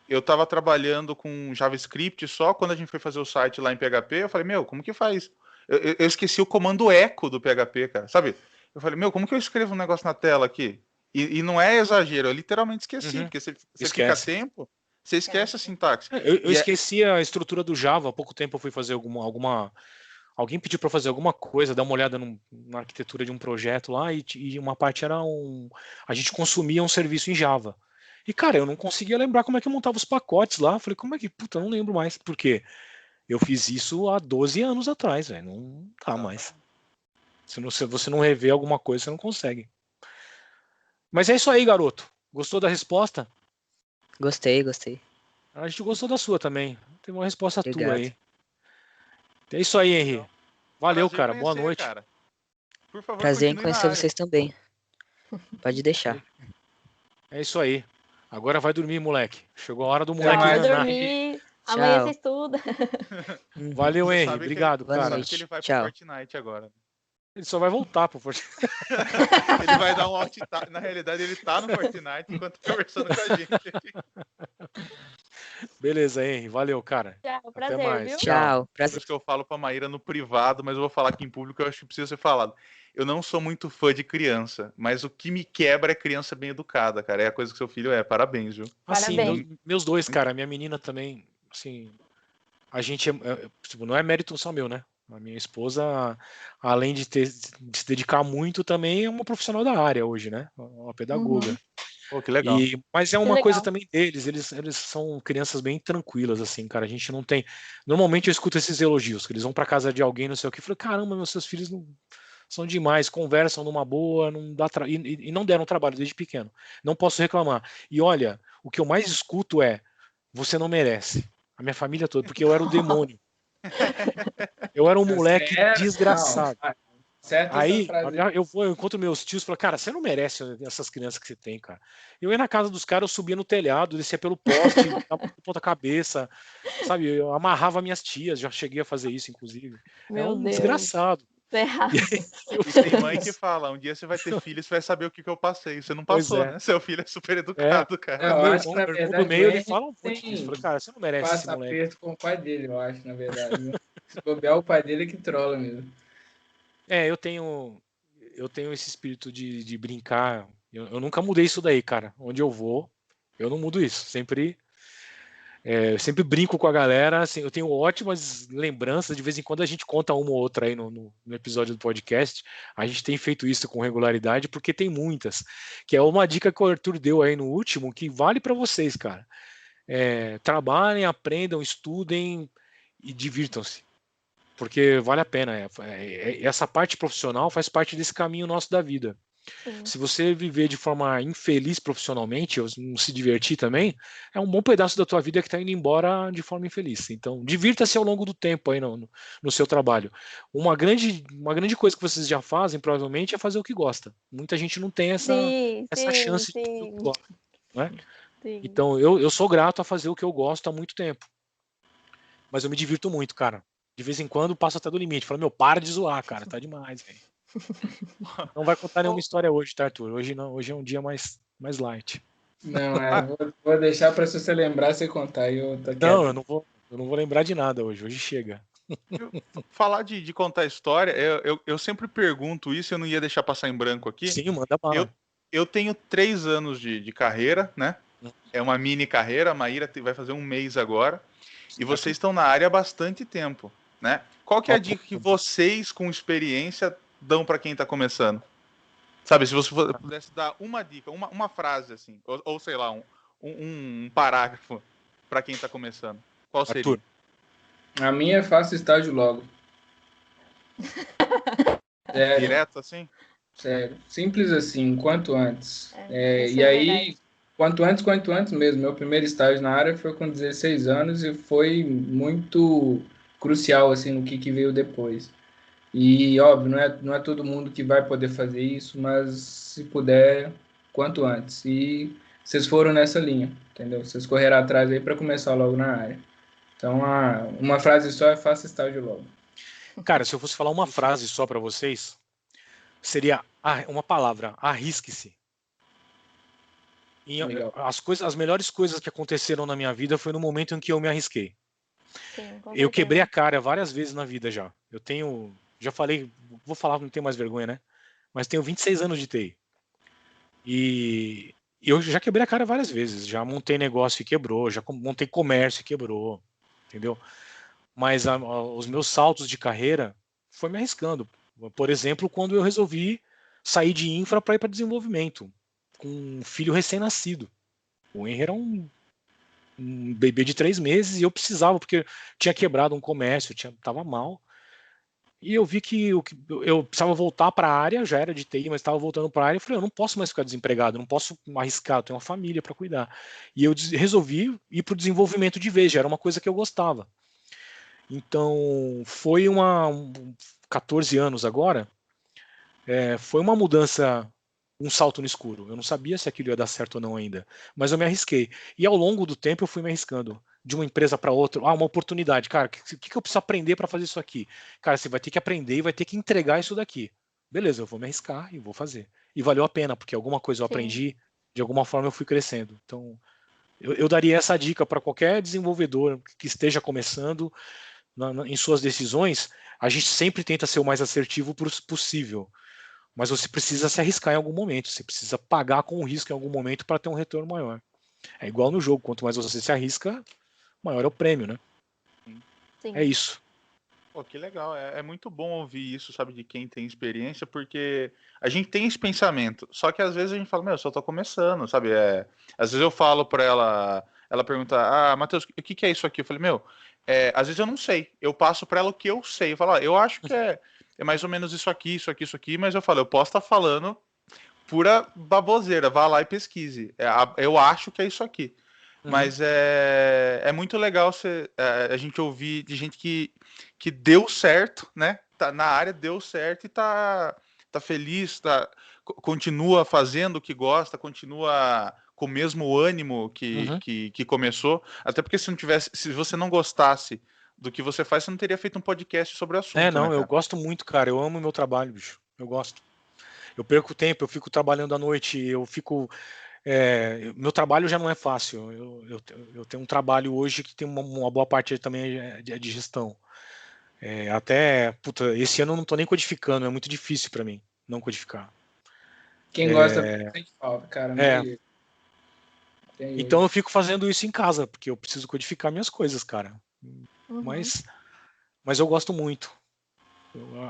Eu tava trabalhando com JavaScript só. Quando a gente foi fazer o site lá em PHP, eu falei, como que faz? Eu esqueci o comando echo do PHP, cara. Sabe? Eu falei, como que eu escrevo um negócio na tela aqui? E não é exagero, eu literalmente esqueci. Porque você fica a tempo, você esquece a sintaxe. Eu esqueci a estrutura do Java. Há pouco tempo eu fui fazer alguém pediu para fazer alguma coisa, dar uma olhada na arquitetura de um projeto lá, e uma parte era a gente consumia um serviço em Java. E, cara, eu não conseguia lembrar como é que eu montava os pacotes lá. Eu falei, como é que... Puta, eu não lembro mais. Por quê? Eu fiz isso há 12 anos atrás, velho. Não dá mais. Se você não rever alguma coisa, você não consegue. Mas é isso aí, garoto. Gostou da resposta? Gostei. A gente gostou da sua também. Teve uma resposta Obrigado. tua aí. É isso aí, Henri. Valeu, Prazer cara. conhecer, Boa noite. cara. Por favor, Prazer em continue na conhecer área. vocês também. Pode deixar. É isso aí. Agora vai dormir, moleque. Chegou a hora do Até moleque mais. Vai danar. dormir. Amanhã Tchau. você estuda. Valeu, Você Henri. sabe que Obrigado, Boa cara. Sabe noite. que ele vai pro Tchau. Fortnite agora. Ele só vai voltar pro Fortnite. Ele vai dar um alt tab. Na realidade, ele tá no Fortnite enquanto tá conversando com a gente. Beleza, Henri. Valeu, cara. Tchau, Até prazer, mais. viu? Tchau. Prazer. Coisas que eu falo pra Maíra no privado, mas eu vou falar aqui em público, eu acho que precisa ser falado. Eu não sou muito fã de criança, mas o que me quebra é criança bem educada, cara. É a coisa que seu filho é. Parabéns, viu? Assim, Parabéns. meus dois, cara. Minha menina também, assim... A gente tipo, não é mérito só meu, né? A minha esposa, além de se dedicar muito, também é uma profissional da área hoje, né? Uma pedagoga. Pô, que legal. Mas é Que uma coisa legal. também deles. Eles são crianças bem tranquilas, assim, cara. A gente não tem... Normalmente eu escuto esses elogios, que eles vão pra casa de alguém, não sei o que. Eu falo, caramba, meus seus filhos não... são demais, conversam numa boa, não dá e não deram trabalho desde pequeno. Não posso reclamar. E olha, o que eu mais escuto é: você não merece. A minha família toda, porque eu era o demônio. Eu era um moleque desgraçado. Aí eu encontro meus tios e falo, cara, você não merece essas crianças que você tem, cara. Eu ia na casa dos caras, eu subia no telhado, descia pelo poste, dava ponta cabeça, sabe? Eu amarrava minhas tias, já cheguei a fazer isso, inclusive. Meu É um Deus. desgraçado. Tá errado. E tem mãe que fala, um dia você vai ter filho, você vai saber o que eu passei. Você não passou, Pois é. né? Seu filho é super educado, cara. Eu Meu acho que, na irmão do verdade, meio, o ele Henry fala um monte disso. Eu falei, cara, você não merece esse passa moleque. aperto com o pai dele, eu acho, na verdade. Viu? Se bobear, o pai dele é que trola mesmo. Eu tenho esse espírito de brincar. Eu nunca mudei isso daí, cara. Onde eu vou, eu não mudo isso. Eu sempre brinco com a galera. Assim, eu tenho ótimas lembranças. De vez em quando a gente conta uma ou outra aí no episódio do podcast. A gente tem feito isso com regularidade porque tem muitas. Que é uma dica que o Arthur deu aí no último, que vale para vocês, cara. Trabalhem, aprendam, estudem e divirtam-se. Porque vale a pena. Essa parte profissional faz parte desse caminho nosso da vida. Sim. Se você viver de forma infeliz profissionalmente, ou não se divertir também, é um bom pedaço da tua vida que está indo embora de forma infeliz. Então, divirta-se ao longo do tempo aí no seu trabalho. Uma grande coisa que vocês já fazem, provavelmente, é fazer o que gosta. Muita gente não tem essa chance de fazer o que gosta, né? Sim. Então, eu sou grato a fazer o que eu gosto há muito tempo. Mas eu me divirto muito, cara. De vez em quando passo até do limite. Falo, para de zoar, cara. Tá demais, velho. Não vai contar nenhuma história hoje, tá, Arthur? Hoje não. Hoje é um dia mais light. Não, vou deixar para se você lembrar, você contar. Eu tô quieto. Não, eu não vou lembrar de nada hoje. Hoje chega. Falar de contar história, eu sempre pergunto isso, eu não ia deixar passar em branco aqui. Sim, manda bala. Eu tenho 3 anos de carreira, né? É uma mini carreira, a Maíra vai fazer um mês agora. E vocês estão na área há bastante tempo, né? Qual que é a dica que vocês, com experiência, dão para quem está começando? Sabe, se você pudesse dar uma dica, uma frase, assim, ou sei lá, um parágrafo para quem está começando, qual seria? Arthur. A minha é faça estágio logo. Direto assim? Sério. Simples assim, quanto antes. E aí, quanto antes mesmo. Meu primeiro estágio na área foi com 16 anos e foi muito crucial assim, no que veio depois. E, óbvio, não é todo mundo que vai poder fazer isso, mas se puder, quanto antes. E vocês foram nessa linha, entendeu? Vocês correram atrás aí para começar logo na área. Então, uma frase só é faça estágio logo. Cara, se eu fosse falar uma frase só para vocês, seria uma palavra: arrisque-se. As melhores coisas que aconteceram na minha vida foi no momento em que eu me arrisquei. Sim, eu quebrei a cara várias vezes na vida já. Já falei, vou falar, não tenho mais vergonha, né? Mas tenho 26 anos de TI. E eu já quebrei a cara várias vezes. Já montei negócio e quebrou, já montei comércio e quebrou, entendeu? Mas os meus saltos de carreira foi me arriscando. Por exemplo, quando eu resolvi sair de infra para ir para desenvolvimento, com um filho recém-nascido. O Henry era um bebê de 3 meses e eu precisava, porque tinha quebrado um comércio, estava mal. E eu vi que eu precisava voltar para a área, já era de TI, mas estava voltando para a área. Eu falei, eu não posso mais ficar desempregado, não posso arriscar, eu tenho uma família para cuidar. E eu resolvi ir para o desenvolvimento de vez, já era uma coisa que eu gostava. Então, foi 14 anos agora, foi uma mudança, um salto no escuro. Eu não sabia se aquilo ia dar certo ou não ainda, mas eu me arrisquei. E ao longo do tempo eu fui me arriscando, de uma empresa para outra. Uma oportunidade. Cara, o que eu preciso aprender para fazer isso aqui? Cara, você vai ter que aprender e vai ter que entregar isso daqui. Beleza, eu vou me arriscar e vou fazer. E valeu a pena, porque alguma coisa eu aprendi, de alguma forma eu fui crescendo. Então, eu daria essa dica para qualquer desenvolvedor que esteja começando em suas decisões. A gente sempre tenta ser o mais assertivo possível, mas você precisa se arriscar em algum momento, você precisa pagar com o risco em algum momento para ter um retorno maior. É igual no jogo, quanto mais você se arrisca, maior é o prêmio, né? Sim. É isso. Pô, que legal, é muito bom ouvir isso, sabe, de quem tem experiência, porque a gente tem esse pensamento, só que às vezes a gente fala, eu só tô começando, sabe, às vezes eu falo pra ela pergunta, Matheus, o que é isso aqui? Eu falei, às vezes eu não sei, eu passo pra ela o que eu sei, eu falo, eu acho que é mais ou menos isso aqui, mas eu falo, eu posso estar falando pura baboseira, vá lá e pesquise, eu acho que é isso aqui. Mas é muito legal a gente ouvir de gente que deu certo, né? Tá na área, deu certo e tá feliz, continua fazendo o que gosta, continua com o mesmo ânimo que começou. Até porque se você não gostasse do que você faz, você não teria feito um podcast sobre o assunto. Não, né, eu gosto muito, cara. Eu amo o meu trabalho, bicho. Eu gosto. Eu perco tempo, eu fico trabalhando à noite, eu fico... meu trabalho já não é fácil. Eu tenho um trabalho hoje que tem uma boa parte também de gestão. Esse ano eu não tô nem codificando, é muito difícil para mim não codificar. Quem gosta sente falta, cara. Então eu fico fazendo isso em casa, porque eu preciso codificar minhas coisas, cara. Mas eu gosto muito.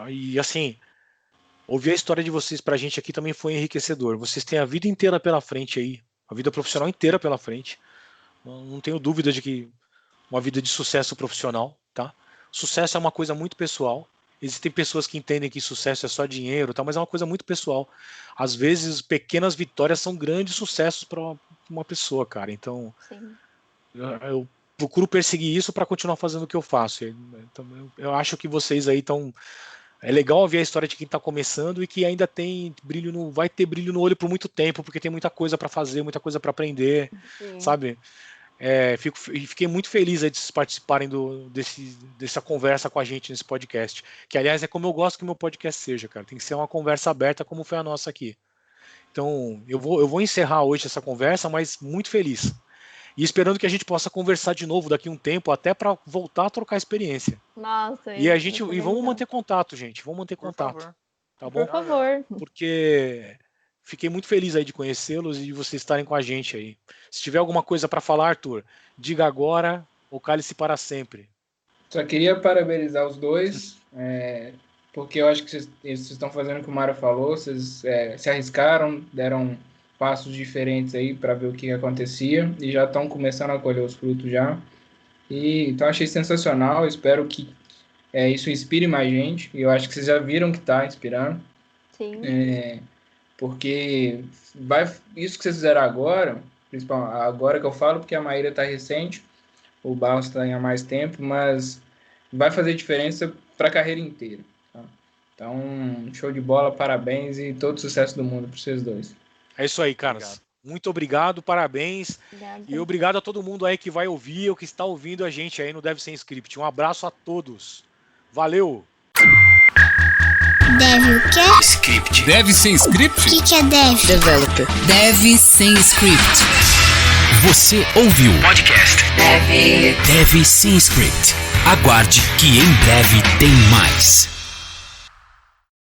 E assim, ouvir a história de vocês pra gente aqui também foi enriquecedor. Vocês têm a vida inteira pela frente aí, a vida profissional inteira pela frente. Não tenho dúvida de que uma vida de sucesso profissional, tá? Sucesso é uma coisa muito pessoal. Existem pessoas que entendem que sucesso é só dinheiro, tal, mas é uma coisa muito pessoal. Às vezes, pequenas vitórias são grandes sucessos para uma pessoa, cara. Então, eu procuro perseguir isso para continuar fazendo o que eu faço. Então, eu acho que vocês aí estão... É legal ouvir a história de quem está começando e que ainda tem vai ter brilho no olho por muito tempo, porque tem muita coisa para fazer, muita coisa para aprender, sabe? Fiquei muito feliz aí de vocês participarem dessa conversa com a gente nesse podcast. Que, aliás, é como eu gosto que o meu podcast seja, cara. Tem que ser uma conversa aberta como foi a nossa aqui. Então, eu vou encerrar hoje essa conversa, mas muito feliz. E esperando que a gente possa conversar de novo daqui a um tempo, até para voltar a trocar experiência. Nossa, e vamos manter contato, gente. Vamos manter contato. Favor. Tá bom? Por favor. Porque fiquei muito feliz aí de conhecê-los e de vocês estarem com a gente aí. Se tiver alguma coisa para falar, Arthur, diga agora ou cale-se para sempre. Só queria parabenizar os dois, porque eu acho que vocês estão fazendo o que o Mário falou, vocês se arriscaram, deram passos diferentes aí para ver o que acontecia e já estão começando a colher os frutos já. Então achei sensacional, espero que isso inspire mais gente, e eu acho que vocês já viram que está inspirando. Sim. Porque isso que vocês fizeram agora, principalmente agora que eu falo, porque a Maíra está recente, o Barros está há mais tempo, mas vai fazer diferença para a carreira inteira. Tá? Então, show de bola, parabéns e todo sucesso do mundo para vocês dois. É isso aí, caras. Obrigado. Muito obrigado, parabéns. Obrigada. E obrigado a todo mundo aí que vai ouvir ou que está ouvindo a gente aí no Deve Sem Script. Um abraço a todos. Valeu! Dev o quê? Script. Deve Sem Script? O que é Dev? Developer. Deve Sem Script. Você ouviu o podcast Deve Sem Script. Aguarde que em breve tem mais.